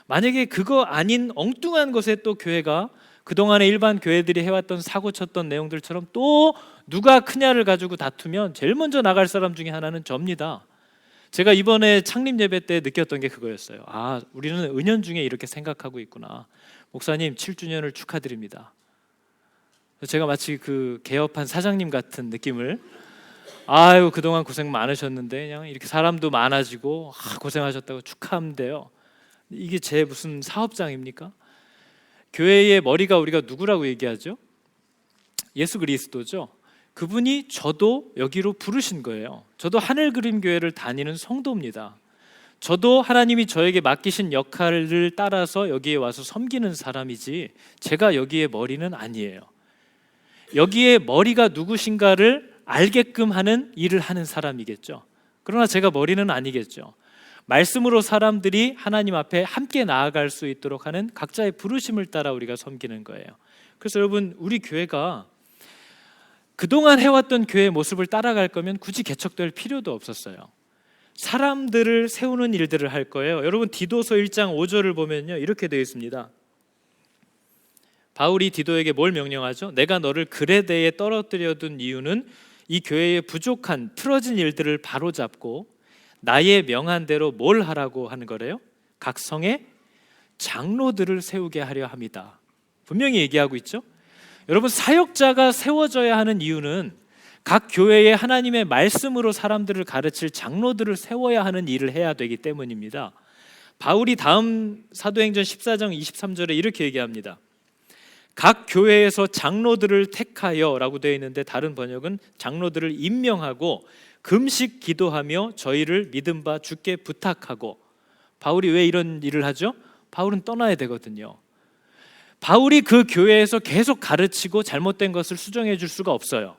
만약에 그거 아닌 엉뚱한 것에 또 교회가 그동안에 일반 교회들이 해왔던 사고 쳤던 내용들처럼 또 누가 크냐를 가지고 다투면 제일 먼저 나갈 사람 중에 하나는 접니다. 제가 이번에 창립 예배 때 느꼈던 게 그거였어요. 아, 우리는 은연중에 이렇게 생각하고 있구나. 목사님 7주년을 축하드립니다. 제가 마치 그 개업한 사장님 같은 느낌을, 아유 그동안 고생 많으셨는데 그냥 이렇게 사람도 많아지고 고생하셨다고 축하하면 돼요. 이게 제 무슨 사업장입니까? 교회의 머리가 우리가 누구라고 얘기하죠? 예수 그리스도죠. 그분이 저도 여기로 부르신 거예요. 저도 하늘그림교회를 다니는 성도입니다. 저도 하나님이 저에게 맡기신 역할을 따라서 여기에 와서 섬기는 사람이지 제가 여기에 머리는 아니에요. 여기에 머리가 누구신가를 알게끔 하는 일을 하는 사람이겠죠. 그러나 제가 머리는 아니겠죠. 말씀으로 사람들이 하나님 앞에 함께 나아갈 수 있도록 하는 각자의 부르심을 따라 우리가 섬기는 거예요. 그래서 여러분, 우리 교회가 그동안 해왔던 교회의 모습을 따라갈 거면 굳이 개척될 필요도 없었어요. 사람들을 세우는 일들을 할 거예요. 여러분, 디도서 1장 5절을 보면요, 이렇게 되어 있습니다. 바울이 디도에게 뭘 명령하죠? 내가 너를 그레데에 떨어뜨려 둔 이유는 이 교회의 부족한 틀어진 일들을 바로잡고 나의 명한 대로 뭘 하라고 하는 거래요? 각 성에 장로들을 세우게 하려 합니다. 분명히 얘기하고 있죠. 여러분, 사역자가 세워져야 하는 이유는 각 교회에 하나님의 말씀으로 사람들을 가르칠 장로들을 세워야 하는 일을 해야 되기 때문입니다. 바울이 다음 사도행전 14장 23절에 이렇게 얘기합니다. 각 교회에서 장로들을 택하여 라고 되어 있는데, 다른 번역은 장로들을 임명하고 금식 기도하며 저희를 믿음 바 주께 부탁하고. 바울이 왜 이런 일을 하죠? 바울은 떠나야 되거든요. 바울이 그 교회에서 계속 가르치고 잘못된 것을 수정해 줄 수가 없어요.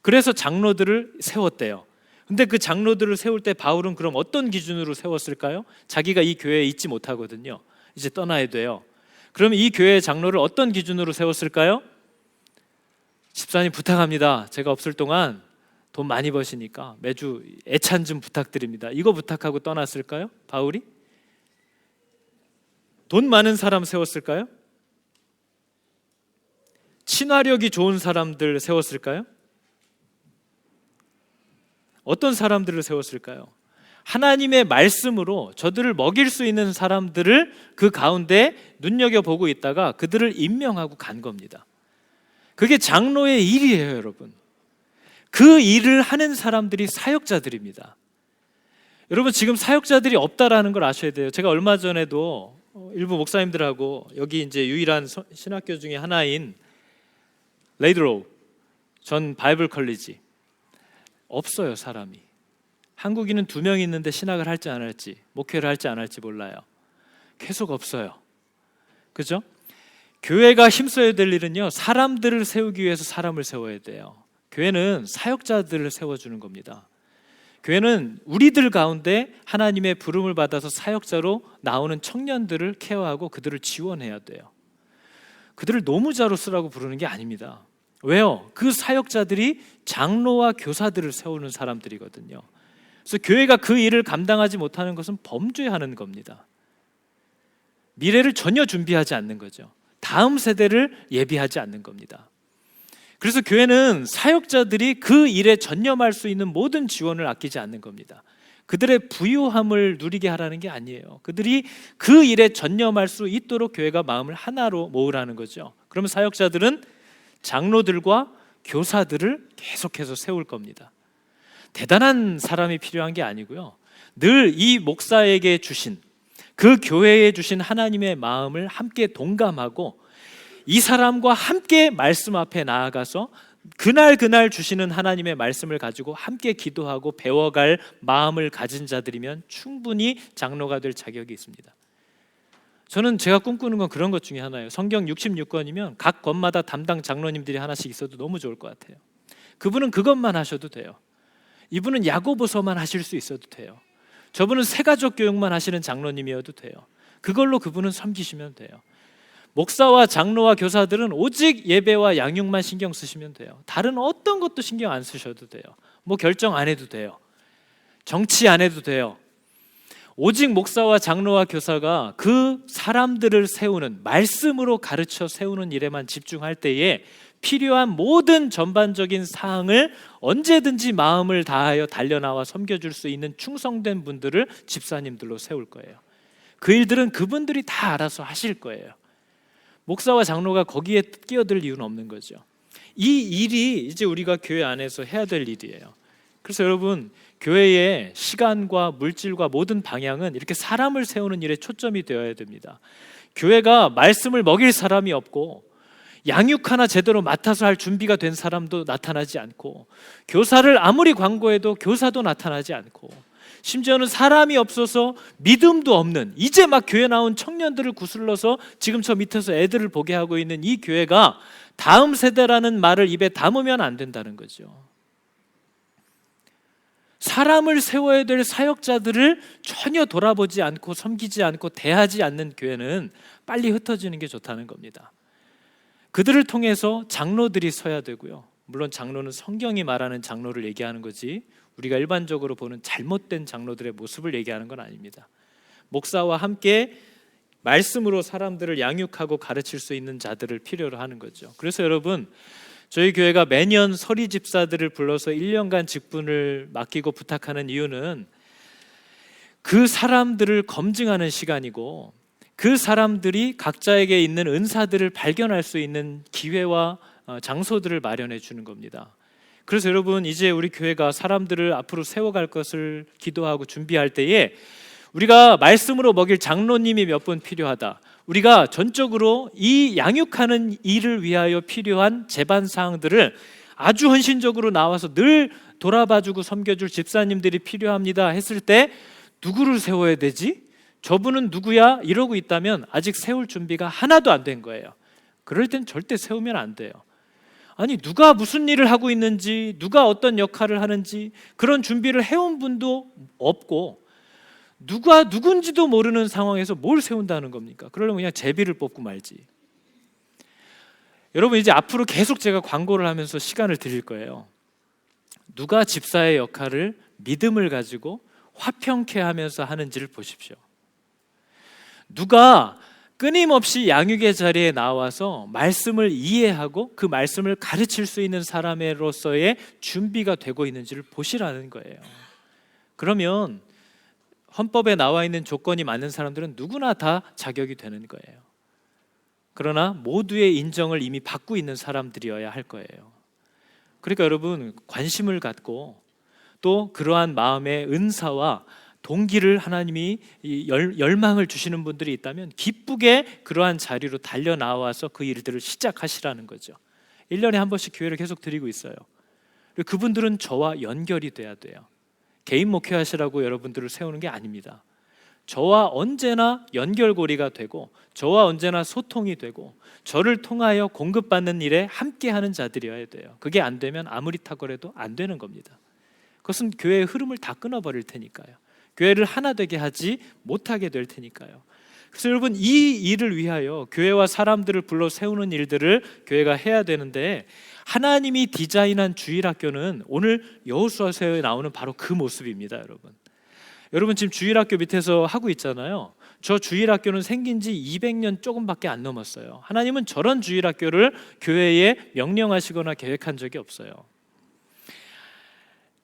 그래서 장로들을 세웠대요. 근데 그 장로들을 세울 때 바울은 그럼 어떤 기준으로 세웠을까요? 자기가 이 교회에 있지 못하거든요. 이제 떠나야 돼요. 그럼 이 교회의 장로를 어떤 기준으로 세웠을까요? 집사님 부탁합니다. 제가 없을 동안 돈 많이 버시니까 매주 애찬 좀 부탁드립니다. 이거 부탁하고 떠났을까요? 바울이? 돈 많은 사람 세웠을까요? 친화력이 좋은 사람들 세웠을까요? 어떤 사람들을 세웠을까요? 하나님의 말씀으로 저들을 먹일 수 있는 사람들을 그 가운데 눈여겨보고 있다가 그들을 임명하고 간 겁니다. 그게 장로의 일이에요, 여러분. 그 일을 하는 사람들이 사역자들입니다. 여러분, 지금 사역자들이 없다라는 걸 아셔야 돼요. 제가 얼마 전에도 일부 목사님들하고 여기 이제 유일한 신학교 중에 하나인 레이드로우 전 바이블 컬리지, 없어요, 사람이. 한국인은 2명 있는데 신학을 할지 안 할지, 목회를 할지 안 할지 몰라요. 계속 없어요. 그죠? 교회가 힘써야 될 일은요, 사람들을 세우기 위해서 사람을 세워야 돼요. 교회는 사역자들을 세워주는 겁니다. 교회는 우리들 가운데 하나님의 부름을 받아서 사역자로 나오는 청년들을 케어하고 그들을 지원해야 돼요. 그들을 노무자로 쓰라고 부르는 게 아닙니다. 왜요? 그 사역자들이 장로와 교사들을 세우는 사람들이거든요. 그래서 교회가 그 일을 감당하지 못하는 것은 범죄하는 겁니다. 미래를 전혀 준비하지 않는 거죠. 다음 세대를 예비하지 않는 겁니다. 그래서 교회는 사역자들이 그 일에 전념할 수 있는 모든 지원을 아끼지 않는 겁니다. 그들의 부유함을 누리게 하라는 게 아니에요. 그들이 그 일에 전념할 수 있도록 교회가 마음을 하나로 모으라는 거죠. 그러면 사역자들은 장로들과 교사들을 계속해서 세울 겁니다. 대단한 사람이 필요한 게 아니고요, 늘 이 목사에게 주신, 그 교회에 주신 하나님의 마음을 함께 동감하고 이 사람과 함께 말씀 앞에 나아가서 그날 주시는 하나님의 말씀을 가지고 함께 기도하고 배워갈 마음을 가진 자들이면 충분히 장로가 될 자격이 있습니다. 저는 제가 꿈꾸는 건 그런 것 중에 하나예요. 성경 66권이면 각 권마다 담당 장로님들이 하나씩 있어도 너무 좋을 것 같아요. 그분은 그것만 하셔도 돼요. 이분은 야고보서만 하실 수 있어도 돼요. 저분은 새가족 교육만 하시는 장로님이어도 돼요. 그걸로 그분은 섬기시면 돼요. 목사와 장로와 교사들은 오직 예배와 양육만 신경 쓰시면 돼요. 다른 어떤 것도 신경 안 쓰셔도 돼요. 뭐 결정 안 해도 돼요. 정치 안 해도 돼요. 오직 목사와 장로와 교사가 그 사람들을 세우는, 말씀으로 가르쳐 세우는 일에만 집중할 때에 필요한 모든 전반적인 사항을 언제든지 마음을 다하여 달려나와 섬겨줄 수 있는 충성된 분들을 집사님들로 세울 거예요. 그 일들은 그분들이 다 알아서 하실 거예요. 목사와 장로가 거기에 끼어들 이유는 없는 거죠. 이 일이 이제 우리가 교회 안에서 해야 될 일이에요. 그래서 여러분, 교회의 시간과 물질과 모든 방향은 이렇게 사람을 세우는 일에 초점이 되어야 됩니다. 교회가 말씀을 먹일 사람이 없고 양육 하나 제대로 맡아서 할 준비가 된 사람도 나타나지 않고, 교사를 아무리 광고해도 교사도 나타나지 않고, 심지어는 사람이 없어서 믿음도 없는, 이제 막 교회 나온 청년들을 구슬러서 지금 저 밑에서 애들을 보게 하고 있는 이 교회가 다음 세대라는 말을 입에 담으면 안 된다는 거죠. 사람을 세워야 될 사역자들을 전혀 돌아보지 않고 섬기지 않고 대하지 않는 교회는 빨리 흩어지는 게 좋다는 겁니다. 그들을 통해서 장로들이 서야 되고요. 물론 장로는 성경이 말하는 장로를 얘기하는 거지, 우리가 일반적으로 보는 잘못된 장로들의 모습을 얘기하는 건 아닙니다. 목사와 함께 말씀으로 사람들을 양육하고 가르칠 수 있는 자들을 필요로 하는 거죠. 그래서 여러분, 저희 교회가 매년 서리 집사들을 불러서 1년간 직분을 맡기고 부탁하는 이유는 그 사람들을 검증하는 시간이고, 그 사람들이 각자에게 있는 은사들을 발견할 수 있는 기회와 장소들을 마련해 주는 겁니다. 그래서 여러분, 이제 우리 교회가 사람들을 앞으로 세워갈 것을 기도하고 준비할 때에 우리가 말씀으로 먹일 장로님이 몇 분 필요하다, 우리가 전적으로 이 양육하는 일을 위하여 필요한 제반 사항들을 아주 헌신적으로 나와서 늘 돌아봐주고 섬겨줄 집사님들이 필요합니다 했을 때, 누구를 세워야 되지? 저분은 누구야? 이러고 있다면 아직 세울 준비가 하나도 안 된 거예요. 그럴 땐 절대 세우면 안 돼요. 아니, 누가 무슨 일을 하고 있는지, 누가 어떤 역할을 하는지 그런 준비를 해온 분도 없고, 누가 누군지도 모르는 상황에서 뭘 세운다는 겁니까? 그러려면 그냥 제비를 뽑고 말지. 여러분, 이제 앞으로 계속 제가 광고를 하면서 시간을 드릴 거예요. 누가 집사의 역할을 믿음을 가지고 화평케 하면서 하는지를 보십시오. 누가 끊임없이 양육의 자리에 나와서 말씀을 이해하고 그 말씀을 가르칠 수 있는 사람으로서의 준비가 되고 있는지를 보시라는 거예요. 그러면 헌법에 나와 있는 조건이 맞는 사람들은 누구나 다 자격이 되는 거예요. 그러나 모두의 인정을 이미 받고 있는 사람들이어야 할 거예요. 그러니까 여러분, 관심을 갖고 또 그러한 마음의 은사와 동기를 하나님이 열망을 주시는 분들이 있다면 기쁘게 그러한 자리로 달려 나와서 그 일들을 시작하시라는 거죠. 1년에 한 번씩 교회를 계속 드리고 있어요. 그리고 그분들은 저와 연결이 돼야 돼요. 개인 목회하시라고 여러분들을 세우는 게 아닙니다. 저와 언제나 연결고리가 되고, 저와 언제나 소통이 되고, 저를 통하여 공급받는 일에 함께하는 자들이어야 돼요. 그게 안 되면 아무리 탁월해도 안 되는 겁니다. 그것은 교회의 흐름을 다 끊어버릴 테니까요. 교회를 하나 되게 하지 못하게 될 테니까요. 그래서 여러분, 이 일을 위하여 교회와 사람들을 불러 세우는 일들을 교회가 해야 되는데, 하나님이 디자인한 주일학교는 오늘 여호수아서에 나오는 바로 그 모습입니다. 여러분 지금 주일학교 밑에서 하고 있잖아요. 저 주일학교는 생긴 지 200년 조금밖에 안 넘었어요. 하나님은 저런 주일학교를 교회에 명령하시거나 계획한 적이 없어요.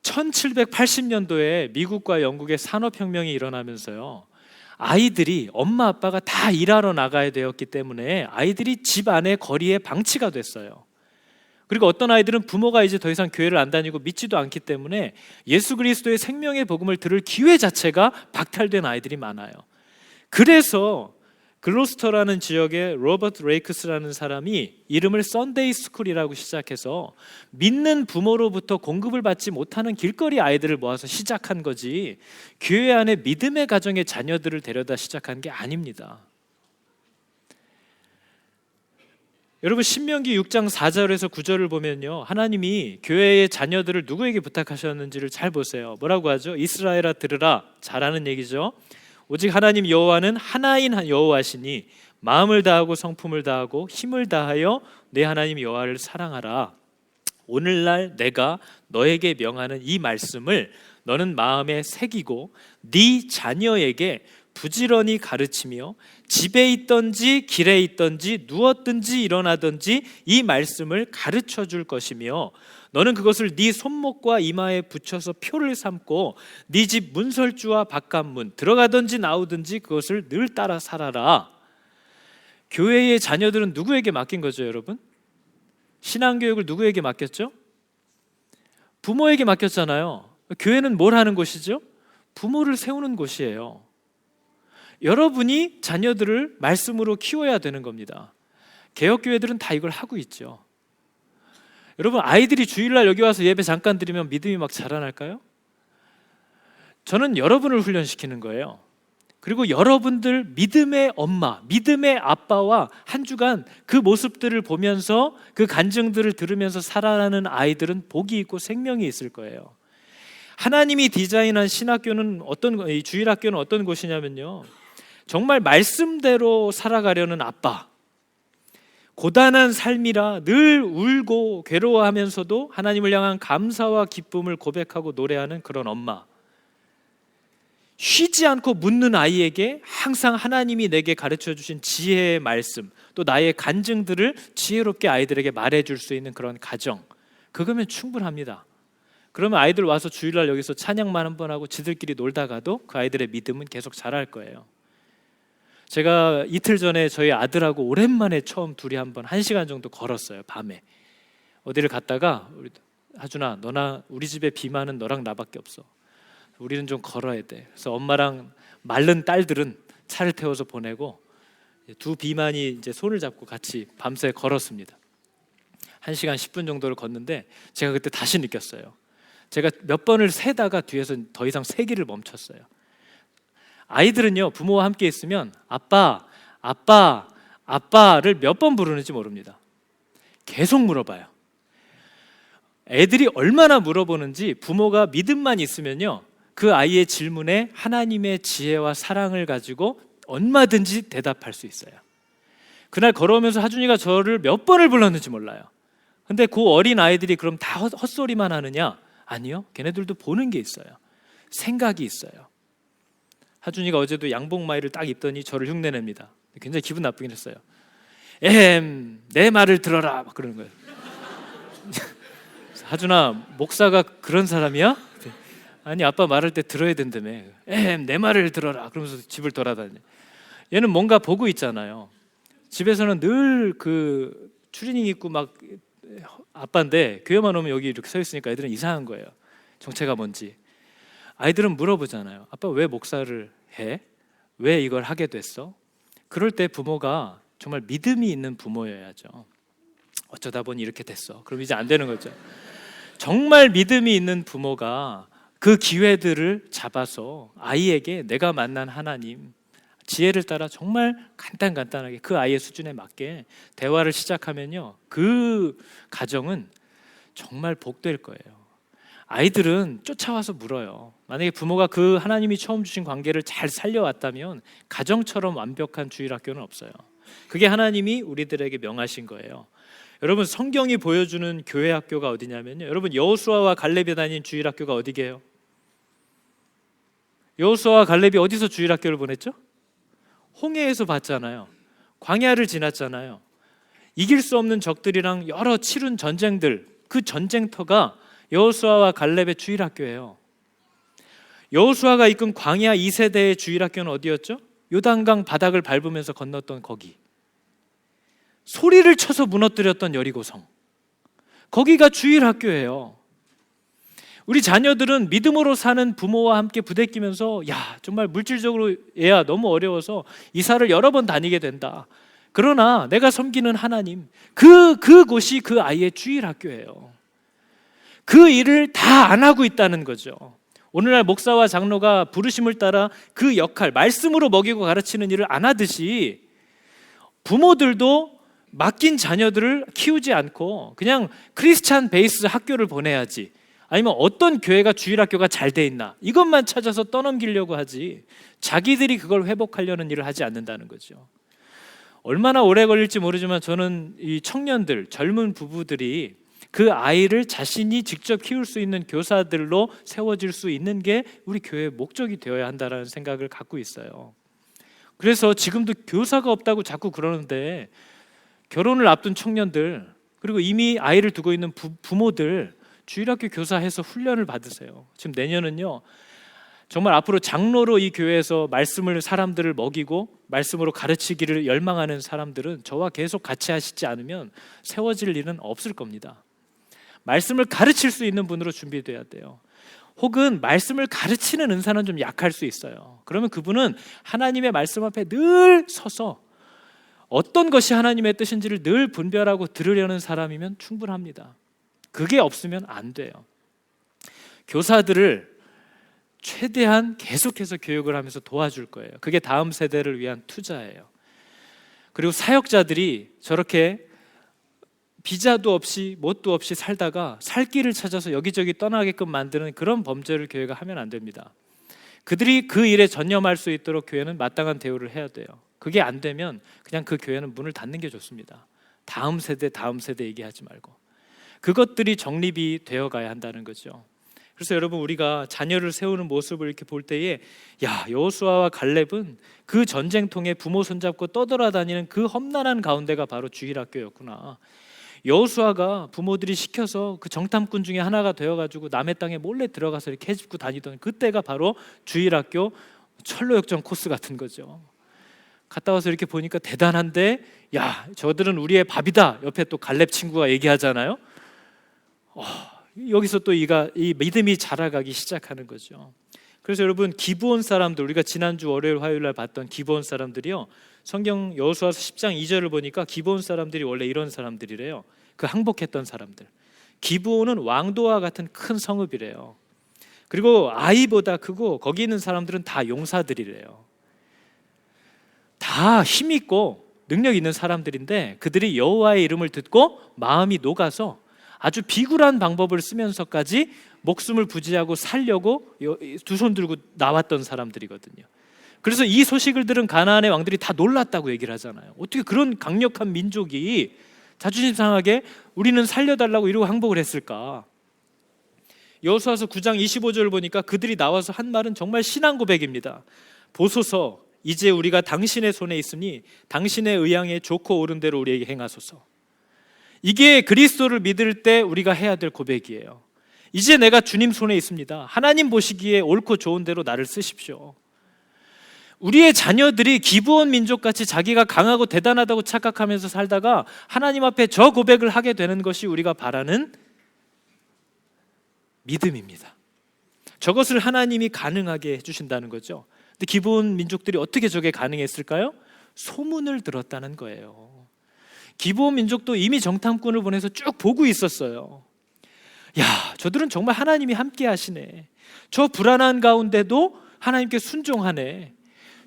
1780년도에 미국과 영국의 산업혁명이 일어나면서요, 아이들이 엄마 아빠가 다 일하러 나가야 되었기 때문에 아이들이 집 안에 거리에 방치가 됐어요. 그리고 어떤 아이들은 부모가 이제 더 이상 교회를 안 다니고 믿지도 않기 때문에 예수 그리스도의 생명의 복음을 들을 기회 자체가 박탈된 아이들이 많아요. 그래서 글로스터라는 지역의 로버트 레이크스라는 사람이 이름을 썬데이 스쿨이라고 시작해서 믿는 부모로부터 공급을 받지 못하는 길거리 아이들을 모아서 시작한 거지, 교회 안에 믿음의 가정의 자녀들을 데려다 시작한 게 아닙니다. 여러분, 신명기 6장 4절에서 9절을 보면요, 하나님이 교회의 자녀들을 누구에게 부탁하셨는지를 잘 보세요. 뭐라고 하죠? 이스라엘아 들으라. 잘 아는 얘기죠. 오직 하나님 여호와는 하나인 여호와시니 마음을 다하고 성품을 다하고 힘을 다하여 내 하나님 여호와를 사랑하라. 오늘날 내가 너에게 명하는 이 말씀을 너는 마음에 새기고 네 자녀에게 부지런히 가르치며 집에 있든지 길에 있든지 누웠든지 일어나든지 이 말씀을 가르쳐 줄 것이며 너는 그것을 네 손목과 이마에 붙여서 표를 삼고 네 집 문설주와 바깥문 들어가든지 나오든지 그것을 늘 따라 살아라. 교회의 자녀들은 누구에게 맡긴 거죠, 여러분? 신앙교육을 누구에게 맡겼죠? 부모에게 맡겼잖아요. 교회는 뭘 하는 곳이죠? 부모를 세우는 곳이에요. 여러분이 자녀들을 말씀으로 키워야 되는 겁니다. 개혁교회들은 다 이걸 하고 있죠. 여러분, 아이들이 주일날 여기 와서 예배 잠깐 드리면 믿음이 막 자라날까요? 저는 여러분을 훈련시키는 거예요. 그리고 여러분들 믿음의 엄마, 믿음의 아빠와 한 주간 그 모습들을 보면서 그 간증들을 들으면서 살아가는 아이들은 복이 있고 생명이 있을 거예요. 하나님이 디자인한 신학교는 이 주일학교는 어떤 곳이냐면요, 정말 말씀대로 살아가려는 아빠, 고단한 삶이라 늘 울고 괴로워하면서도 하나님을 향한 감사와 기쁨을 고백하고 노래하는 그런 엄마, 쉬지 않고 묻는 아이에게 항상 하나님이 내게 가르쳐 주신 지혜의 말씀, 또 나의 간증들을 지혜롭게 아이들에게 말해줄 수 있는 그런 가정, 그거면 충분합니다. 그러면 아이들 와서 주일날 여기서 찬양만 한번 하고 지들끼리 놀다가도 그 아이들의 믿음은 계속 자랄 거예요. 제가 이틀 전에 저희 아들하고 오랜만에 처음 둘이 한번 1시간 정도 걸었어요. 밤에 어디를 갔다가 하준아, 너나 우리 집에 비만은 너랑 나밖에 없어. 우리는 좀 걸어야 돼. 그래서 엄마랑 마른 딸들은 차를 태워서 보내고 두 비만이 이제 손을 잡고 같이 밤새 걸었습니다. 1시간 10분 정도를 걷는데 제가 그때 다시 느꼈어요. 제가 몇 번을 세다가 뒤에서 더 이상 세기를 멈췄어요. 아이들은요, 부모와 함께 있으면 아빠, 아빠, 아빠를 몇 번 부르는지 모릅니다. 계속 물어봐요. 애들이 얼마나 물어보는지 부모가 믿음만 있으면요, 그 아이의 질문에 하나님의 지혜와 사랑을 가지고 얼마든지 대답할 수 있어요. 그날 걸어오면서 하준이가 저를 몇 번을 불렀는지 몰라요. 근데 그 어린 아이들이 그럼 다 헛소리만 하느냐? 아니요, 걔네들도 보는 게 있어요. 생각이 있어요. 하준이가 어제도 양복마이를 딱 입더니 저를 흉내냅니다. 굉장히 기분 나쁘긴 했어요. 내 말을 들어라 막 그러는 거예요. 하준아, 목사가 그런 사람이야? 아니, 아빠 말할 때 들어야 된다며. 내 말을 들어라 그러면서 집을 돌아다녀. 얘는 뭔가 보고 있잖아요. 집에서는 늘 그 추리닝 입고 막 아빠인데 교회만 오면 여기 이렇게 서 있으니까 애들은 이상한 거예요. 정체가 뭔지. 아이들은 물어보잖아요. 아빠 왜 목사를 해? 왜 이걸 하게 됐어? 그럴 때 부모가 정말 믿음이 있는 부모여야죠. 어쩌다 보니 이렇게 됐어. 그럼 이제 안 되는 거죠. 정말 믿음이 있는 부모가 그 기회들을 잡아서 아이에게 내가 만난 하나님, 지혜를 따라 정말 간단하게 그 아이의 수준에 맞게 대화를 시작하면요, 그 가정은 정말 복될 거예요. 아이들은 쫓아와서 물어요. 만약에 부모가 그 하나님이 처음 주신 관계를 잘 살려왔다면 가정처럼 완벽한 주일학교는 없어요. 그게 하나님이 우리들에게 명하신 거예요. 여러분, 성경이 보여주는 교회 학교가 어디냐면요, 여러분, 여호수아와 갈렙이 다닌 주일학교가 어디게요? 여호수아와 갈렙이 어디서 주일학교를 보냈죠? 홍해에서 봤잖아요. 광야를 지났잖아요. 이길 수 없는 적들이랑 여러 치룬 전쟁들, 그 전쟁터가 여호수아와 갈렙의 주일학교예요. 여호수아가 이끈 광야 2세대의 주일학교는 어디였죠? 요단강 바닥을 밟으면서 건넜던 거기. 소리를 쳐서 무너뜨렸던 여리고성. 거기가 주일학교예요. 우리 자녀들은 믿음으로 사는 부모와 함께 부대끼면서 정말 물질적으로 얘야 너무 어려워서 이사를 여러 번 다니게 된다. 그러나 내가 섬기는 하나님, 그곳이 그 아이의 주일학교예요. 그 일을 다 안 하고 있다는 거죠. 오늘날 목사와 장로가 부르심을 따라 그 역할, 말씀으로 먹이고 가르치는 일을 안 하듯이 부모들도 맡긴 자녀들을 키우지 않고 그냥 크리스찬 베이스 학교를 보내야지, 아니면 어떤 교회가 주일학교가 잘 돼 있나 이것만 찾아서 떠넘기려고 하지 자기들이 그걸 회복하려는 일을 하지 않는다는 거죠. 얼마나 오래 걸릴지 모르지만 저는 이 청년들, 젊은 부부들이 그 아이를 자신이 직접 키울 수 있는 교사들로 세워질 수 있는 게 우리 교회의 목적이 되어야 한다는 생각을 갖고 있어요. 그래서 지금도 교사가 없다고 자꾸 그러는데 결혼을 앞둔 청년들 그리고 이미 아이를 두고 있는 부모들 주일학교 교사해서 훈련을 받으세요. 지금 내년은요 정말 앞으로 장로로 이 교회에서 말씀을 사람들을 먹이고 말씀으로 가르치기를 열망하는 사람들은 저와 계속 같이 하시지 않으면 세워질 일은 없을 겁니다. 말씀을 가르칠 수 있는 분으로 준비돼야 돼요. 혹은 말씀을 가르치는 은사는 좀 약할 수 있어요. 그러면 그분은 하나님의 말씀 앞에 늘 서서 어떤 것이 하나님의 뜻인지를 늘 분별하고 들으려는 사람이면 충분합니다. 그게 없으면 안 돼요. 교사들을 최대한 계속해서 교육을 하면서 도와줄 거예요. 그게 다음 세대를 위한 투자예요. 그리고 사역자들이 저렇게 비자도 없이 뭣도 없이 살다가 살 길을 찾아서 여기저기 떠나게끔 만드는 그런 범죄를 교회가 하면 안 됩니다. 그들이 그 일에 전념할 수 있도록 교회는 마땅한 대우를 해야 돼요. 그게 안 되면 그냥 그 교회는 문을 닫는 게 좋습니다. 다음 세대 얘기하지 말고 그것들이 정립이 되어 가야 한다는 거죠. 그래서 여러분 우리가 자녀를 세우는 모습을 이렇게 볼 때에 야 여호수아와 갈렙은 그 전쟁통에 부모 손잡고 떠돌아다니는 그 험난한 가운데가 바로 주일학교였구나. 여호수아가 부모들이 시켜서 그 정탐꾼 중에 하나가 되어가지고 남의 땅에 몰래 들어가서 이렇게 해집고 다니던 그때가 바로 주일학교 철로역전 코스 같은 거죠. 갔다 와서 이렇게 보니까 대단한데 야 저들은 우리의 밥이다. 옆에 또 갈렙 친구가 얘기하잖아요. 여기서 또 이 믿음이 자라가기 시작하는 거죠. 그래서 여러분 기브온 사람들 우리가 지난주 월요일 화요일 날 봤던 기브온 사람들이요 성경 여호수아서 10장 2절을 보니까 기브온 사람들이 원래 이런 사람들이래요. 그 항복했던 사람들. 기브온은 왕도와 같은 큰 성읍이래요. 그리고 아이보다 크고 거기 있는 사람들은 다 용사들이래요. 다 힘있고 능력 있는 사람들인데 그들이 여호와의 이름을 듣고 마음이 녹아서 아주 비굴한 방법을 쓰면서까지 목숨을 부지하고 살려고 두 손 들고 나왔던 사람들이거든요. 그래서 이 소식을 들은 가나안의 왕들이 다 놀랐다고 얘기를 하잖아요. 어떻게 그런 강력한 민족이 자존심 상하게 우리는 살려달라고 이러고 항복을 했을까? 여호수아서 9장 25절을 보니까 그들이 나와서 한 말은 정말 신앙 고백입니다. 보소서 이제 우리가 당신의 손에 있으니 당신의 의향에 좋고 옳은 대로 우리에게 행하소서. 이게 그리스도를 믿을 때 우리가 해야 될 고백이에요. 이제 내가 주님 손에 있습니다. 하나님 보시기에 옳고 좋은 대로 나를 쓰십시오. 우리의 자녀들이 기브온 민족같이 자기가 강하고 대단하다고 착각하면서 살다가 하나님 앞에 저 고백을 하게 되는 것이 우리가 바라는 믿음입니다. 저것을 하나님이 가능하게 해주신다는 거죠. 근데 기브온 민족들이 어떻게 저게 가능했을까요? 소문을 들었다는 거예요. 기브온 민족도 이미 정탐꾼을 보내서 쭉 보고 있었어요. 야, 저들은 정말 하나님이 함께 하시네. 저 불안한 가운데도 하나님께 순종하네.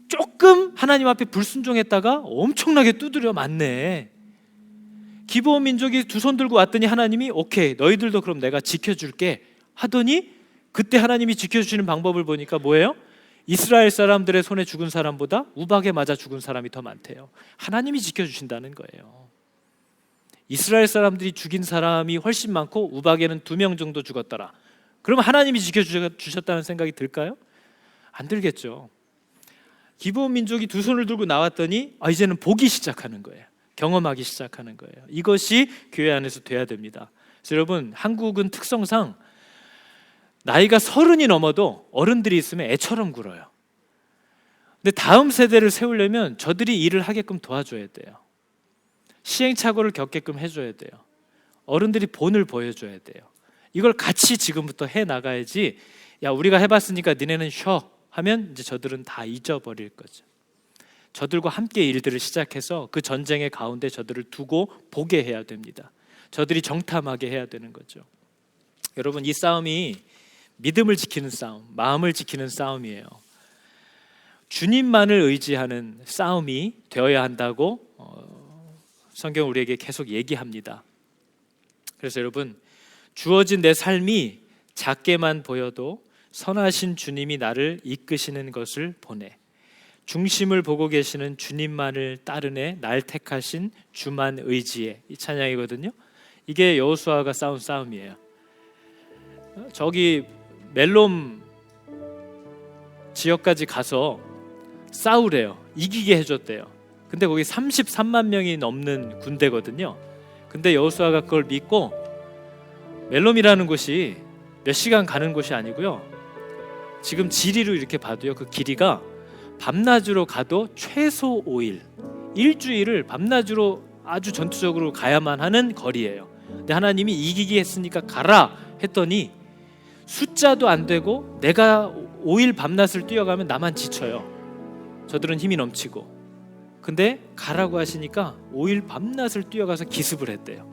조금 하나님 앞에 불순종했다가 엄청나게 두드려 맞네. 기브온 민족이 두 손 들고 왔더니 하나님이 오케이 너희들도 그럼 내가 지켜줄게 하더니 그때 하나님이 지켜주시는 방법을 보니까 뭐예요? 이스라엘 사람들의 손에 죽은 사람보다 우박에 맞아 죽은 사람이 더 많대요. 하나님이 지켜주신다는 거예요. 이스라엘 사람들이 죽인 사람이 훨씬 많고 우박에는 2명 정도 죽었더라. 그러면 하나님이 지켜주셨다는 생각이 들까요? 안 들겠죠. 기브온 민족이 두 손을 들고 나왔더니 이제는 보기 시작하는 거예요. 경험하기 시작하는 거예요. 이것이 교회 안에서 돼야 됩니다. 그래서 여러분 한국은 특성상 나이가 30이 넘어도 어른들이 있으면 애처럼 굴어요. 근데 다음 세대를 세우려면 저들이 일을 하게끔 도와줘야 돼요. 시행착오를 겪게끔 해줘야 돼요. 어른들이 본을 보여줘야 돼요. 이걸 같이 지금부터 해나가야지 야 우리가 해봤으니까 니네는 쉬어 하면 이제 저들은 다 잊어버릴 거죠. 저들과 함께 일들을 시작해서 그 전쟁의 가운데 저들을 두고 보게 해야 됩니다. 저들이 정탐하게 해야 되는 거죠. 여러분 이 싸움이 믿음을 지키는 싸움, 마음을 지키는 싸움이에요. 주님만을 의지하는 싸움이 되어야 한다고 성경 우리에게 계속 얘기합니다. 그래서 여러분 주어진 내 삶이 작게만 보여도 선하신 주님이 나를 이끄시는 것을 보네. 중심을 보고 계시는 주님만을 따르네. 날 택하신 주만 의지해. 이 찬양이거든요. 이게 여호수아가 싸운 싸움이에요. 저기 멜롬 지역까지 가서 싸우래요. 이기게 해줬대요. 근데 거기 33만 명이 넘는 군대거든요. 근데 여호수아가 그걸 믿고 멜롬이라는 곳이 몇 시간 가는 곳이 아니고요. 지금 지리로 이렇게 봐도요. 그 길이가 밤낮으로 가도 최소 5일, 일주일을 밤낮으로 아주 전투적으로 가야만 하는 거리예요. 근데 하나님이 이기게 했으니까 가라 했더니 숫자도 안 되고 내가 5일 밤낮을 뛰어가면 나만 지쳐요. 저들은 힘이 넘치고. 근데 가라고 하시니까 5일 밤낮을 뛰어가서 기습을 했대요.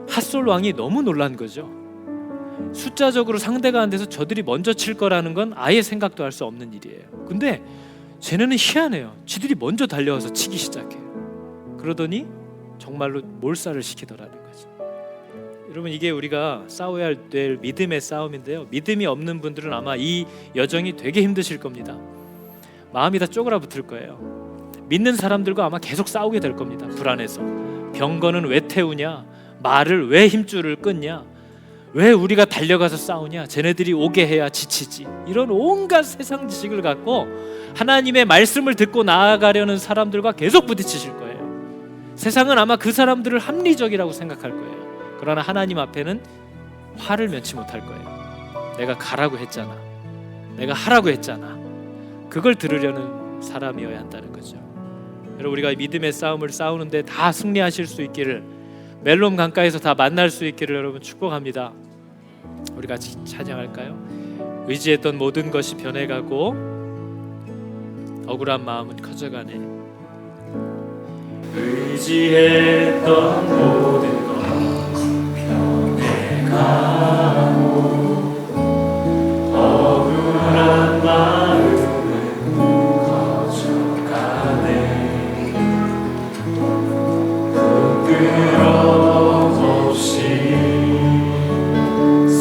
핫솔 왕이 너무 놀란 거죠. 숫자적으로 상대가 안 돼서 저들이 먼저 칠 거라는 건 아예 생각도 할 수 없는 일이에요. 근데 쟤네는 희한해요. 지들이 먼저 달려와서 치기 시작해요. 그러더니 정말로 몰살을 시키더라는 거죠. 여러분, 이게 우리가 싸워야 될 믿음의 싸움인데요. 믿음이 없는 분들은 아마 이 여정이 되게 힘드실 겁니다. 마음이 다 쪼그라붙을 거예요. 믿는 사람들과 아마 계속 싸우게 될 겁니다. 불안해서. 병거는 왜 태우냐? 말을 왜 힘줄을 끊냐? 왜 우리가 달려가서 싸우냐? 쟤네들이 오게 해야 지치지. 이런 온갖 세상 지식을 갖고 하나님의 말씀을 듣고 나아가려는 사람들과 계속 부딪히실 거예요. 세상은 아마 그 사람들을 합리적이라고 생각할 거예요. 그러나 하나님 앞에는 화를 면치 못할 거예요. 내가 가라고 했잖아. 내가 하라고 했잖아. 그걸 들으려는 사람이어야 한다는 거죠. 여러분, 우리가 믿음의 싸움을 싸우는데 다 승리하실 수 있기를, 멜롬 강가에서 다 만날 수 있기를 여러분 축복합니다. 우리 같이 찬양할까요? 의지했던 모든 것이 변해가고 억울한 마음은 커져가네. 의지했던 모든 것 변해가고 억울한 마음은 커져가네. 부끄러움 없이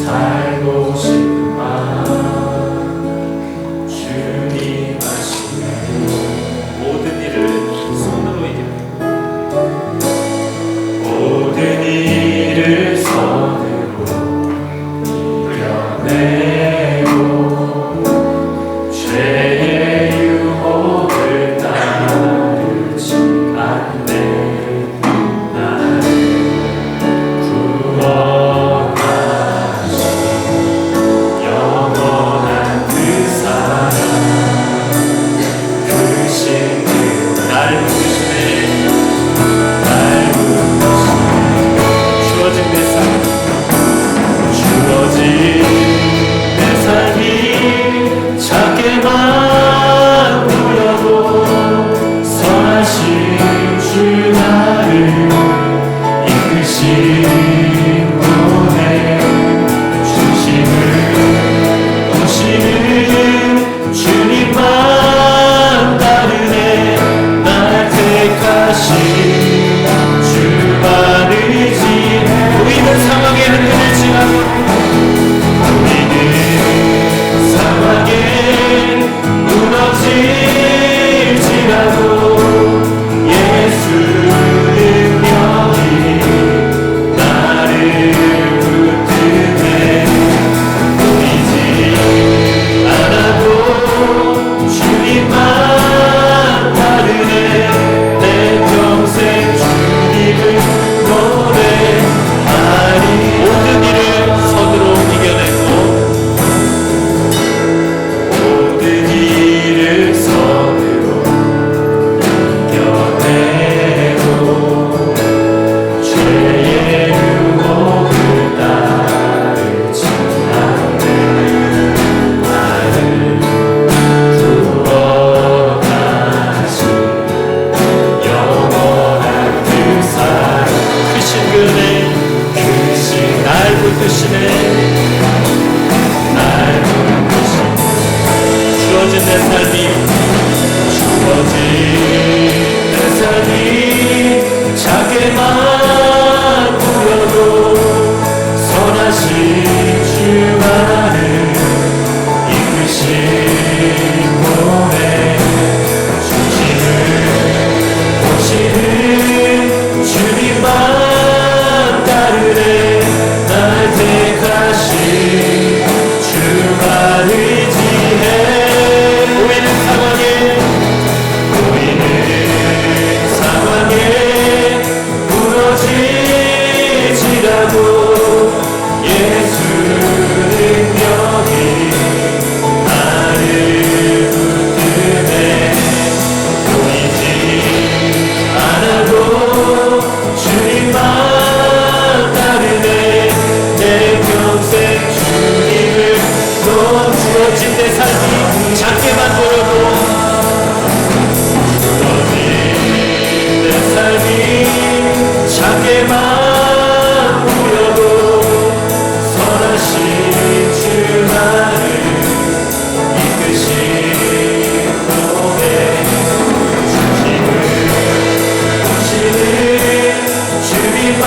살고 싶은 마음 주님 하시네. 모든 일을 손으로 이겨, 모든 일을 손으로 이겨내고 죄의 유혹을 따르지 않네. 나를 구원하신 영원한 그 사랑, 그 신그 날 부르시네. 날 부르시네. 주어진 내 삶, 주어진 내 삶이 작게만 보여도 선하신 주 나를 이끄신 분의 중심을 보시는 주님만 따르네. 날 택하신 주만 의지해. 보이는 상황에 흔들리지 않고, 보이는 상황에 무너질지라도 예수 능력이 나를 붙드네. 보이지 않아도 주님만 따르네. 내 평생 주님을 노래하리. 모든 일을 손으로 이겨내고, 모든 일을 손으로 이겨내고 죄의 유혹을 따르지 않네. 나를 구원하신 영원한 그 사랑, 크신 그네, 크신 날 붙드시네. 날 붙드시네. 주어진 내 삶이, 주어진 내 삶이 작게만 보여도 선하신 주가 삶이 작게만 보여도, 내 삶이 작게만 보여도 선하신 주 나를 이끄시고 중심을 보시는 주님만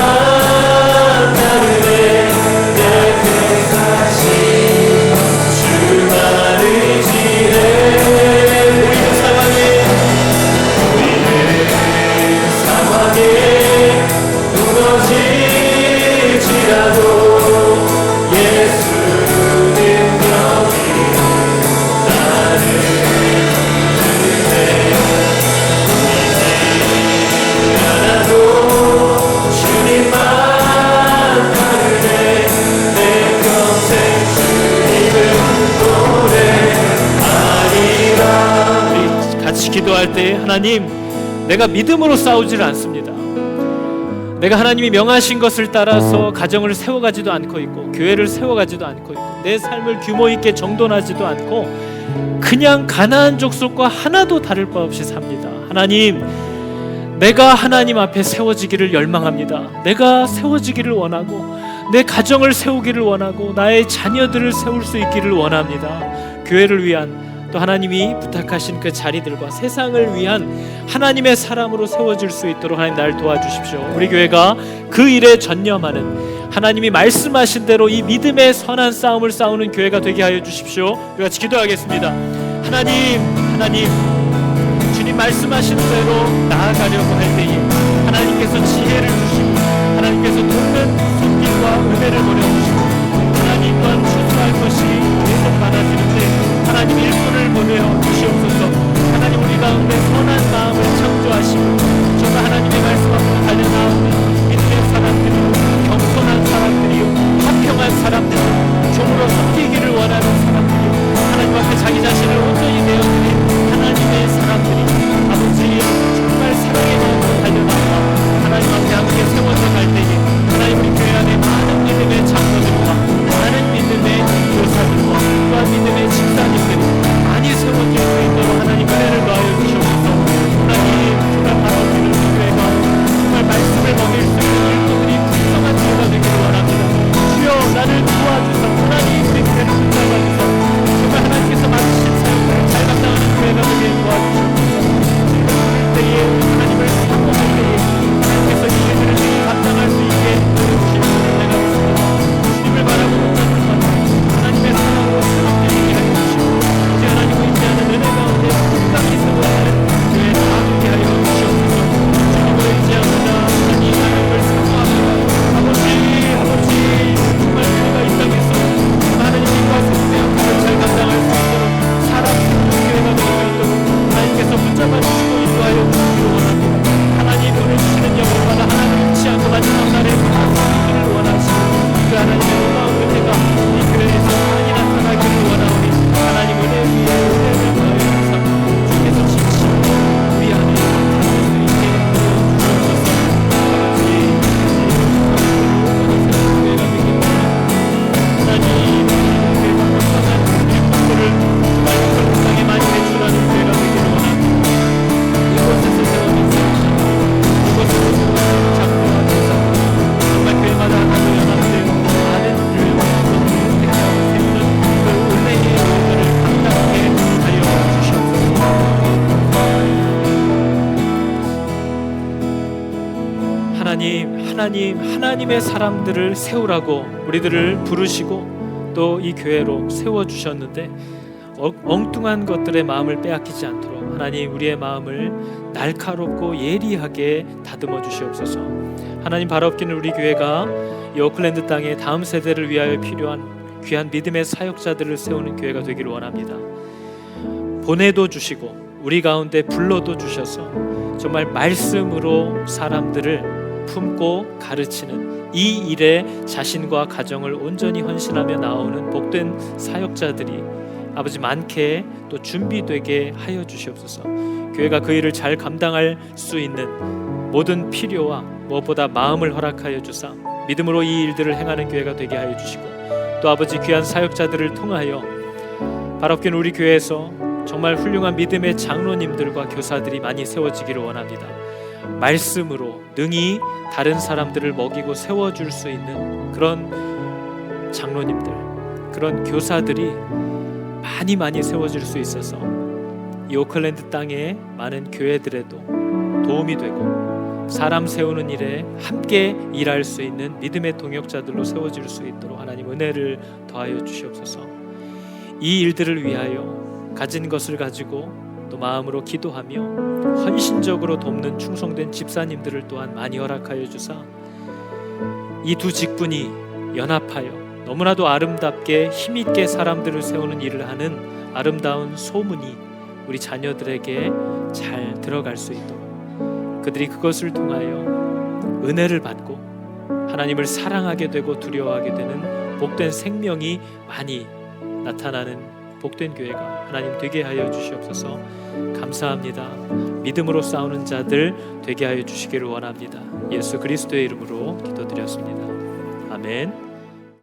기도할 때 하나님, 내가 믿음으로 싸우지를 않습니다. 내가 하나님이 명하신 것을 따라서 가정을 세워가지도 않고 있고 교회를 세워가지도 않고 있고 내 삶을 규모 있게 정돈하지도 않고 그냥 가나안 족속과 하나도 다를 바 없이 삽니다. 하나님, 내가 하나님 앞에 세워지기를 열망합니다. 내가 세워지기를 원하고 내 가정을 세우기를 원하고 나의 자녀들을 세울 수 있기를 원합니다. 교회를 위한, 또 하나님이 부탁하신 그 자리들과 세상을 위한 하나님의 사람으로 세워질 수 있도록 하나님 날 도와주십시오. 우리 교회가 그 일에 전념하는, 하나님이 말씀하신 대로 이 믿음의 선한 싸움을 싸우는 교회가 되게 하여 주십시오. 우리 같이 기도하겠습니다. 하나님, 주님 말씀하신 대로 나아가려고 할 때에 하나님께서 지혜를 주시고 하나님께서 돕는 손길과 은혜를 보내주시고 하나님 또한 추수할 것이 계속 많아지는데 하나님 일꾼을 보내어 주시옵소서. 하나님, 우리 가운데 선한 마음을 창조하시고 정말 하나님의 말씀 앞으로 달려나오는 믿음의 사람들이요, 겸손한 사람들이요, 화평한 사람들이요, 종으로 섬기기를 원하는 사람들이요, 하나님 앞에 자기 자신을 온전히 내어드린 하나님의 사람들이 아버지 정말 사랑의 마음으로 달려나와 하나님 앞에 함께 세워져 갈 때에 하나님, 우리 교회 안에 많은 믿음의 장로들과 많은 믿음의 교사들과 또한 믿음의 집사님들이 많이 세워질 수 있도록 하나님 은혜를 더하여 주시옵소서. 하나님, 정말 바라기를 교회가 정말 말씀을 먹일 수 있는 일꾼들이 풍성한 교회가 되기를 원합니다. 주여, 나를 도와주사 하나님, 우리 교회를 붙잡아주사 정말 하나님께서 맡으신 사역을 잘 감당하는 교회가 되게 도와주시옵소서. 때에 하나님을 사모할 때에 하나님께서 이 일들을 감당할 수 있게 도와주실 수 있는 내가 있습니다. 주님을 바라보는 하나님의 사랑으로 새롭게 되게 하여 주시고 이제 하나님과 임재하는 은혜 가운데 끝까지 세워가는 교회 다 되게 하여 주시옵소서. 주님을 의지합니다. 하나님, 하나님을 사모합니다. 아버지, 정말 교회가 이 땅에서 하나님과 성도의 역할을 잘 감당할 수 있도록 사람 세우는 교회가 되게 있도록 하나님께서 붙잡아 주시고 인도하여 주시기를 원합니다. 하나님, 오늘 주시는 영광마다 하나님을 잊지 않고 마지막 날에 받아들이기를 원하시고 그 하나님의 놀라운 은혜가 이 교회에서 많이 나타나기를 원하오니 하나님 은혜 위에 은혜를 더하여 주사 주께서 진심으로 우리 안에 나타날 수 있게 도와주시옵소서. 아버지, 교회가 되기를 원합니다. 하나님, 교회가 건강한 일꾼들을 정말 건강하게 많이 배출하는 교회가 되기를 원합니다. 이곳에서 세워진 세우시고 이곳에서 세워진 작품과 교사들 정말 교회마다 하나도 연합되어 많은 교회와 택하고 세우는 그 은혜의 일들을 감당하게 하여 주시옵소서. 하나님의 사람들을 세우라고 우리들을 부르시고 또 이 교회로 세워주셨는데 엉뚱한 것들의 마음을 빼앗기지 않도록 하나님, 우리의 마음을 날카롭고 예리하게 다듬어 주시옵소서. 하나님, 바라옵기는 우리 교회가 이 오클랜드 땅에 다음 세대를 위하여 필요한 귀한 믿음의 사역자들을 세우는 교회가 되기를 원합니다. 보내도 주시고 우리 가운데 불러도 주셔서 정말 말씀으로 사람들을 품고 가르치는 이 일에 자신과 가정을 온전히 헌신하며 나오는 복된 사역자들이 아버지 많게 또 준비되게 하여 주시옵소서. 교회가 그 일을 잘 감당할 수 있는 모든 필요와 무엇보다 마음을 허락하여 주사 믿음으로 이 일들을 행하는 교회가 되게 하여 주시고 또 아버지 귀한 사역자들을 통하여 바라옵기는 우리 교회에서 정말 훌륭한 믿음의 장로님들과 교사들이 많이 세워지기를 원합니다. 말씀으로 능히 다른 사람들을 먹이고 세워줄 수 있는 그런 장로님들, 그런 교사들이 많이 세워질 수 있어서 이 오클랜드 땅의 많은 교회들에도 도움이 되고 사람 세우는 일에 함께 일할 수 있는 믿음의 동역자들로 세워질 수 있도록 하나님 은혜를 더하여 주시옵소서. 이 일들을 위하여 가진 것을 가지고 또 마음으로 기도하며 헌신적으로 돕는 충성된 집사님들을 또한 많이 허락하여 주사 이 두 직분이 연합하여 너무나도 아름답게 힘있게 사람들을 세우는 일을 하는 아름다운 소문이 우리 자녀들에게 잘 들어갈 수 있도록 그들이 그것을 통하여 은혜를 받고 하나님을 사랑하게 되고 두려워하게 되는 복된 생명이 많이 나타나는 복된 교회가 하나님 되게 하여 주시옵소서. 감사합니다. 믿음으로 싸우는 자들 되게 하여 주시기를 원합니다. 예수 그리스도의 이름으로 기도드렸습니다. 아멘.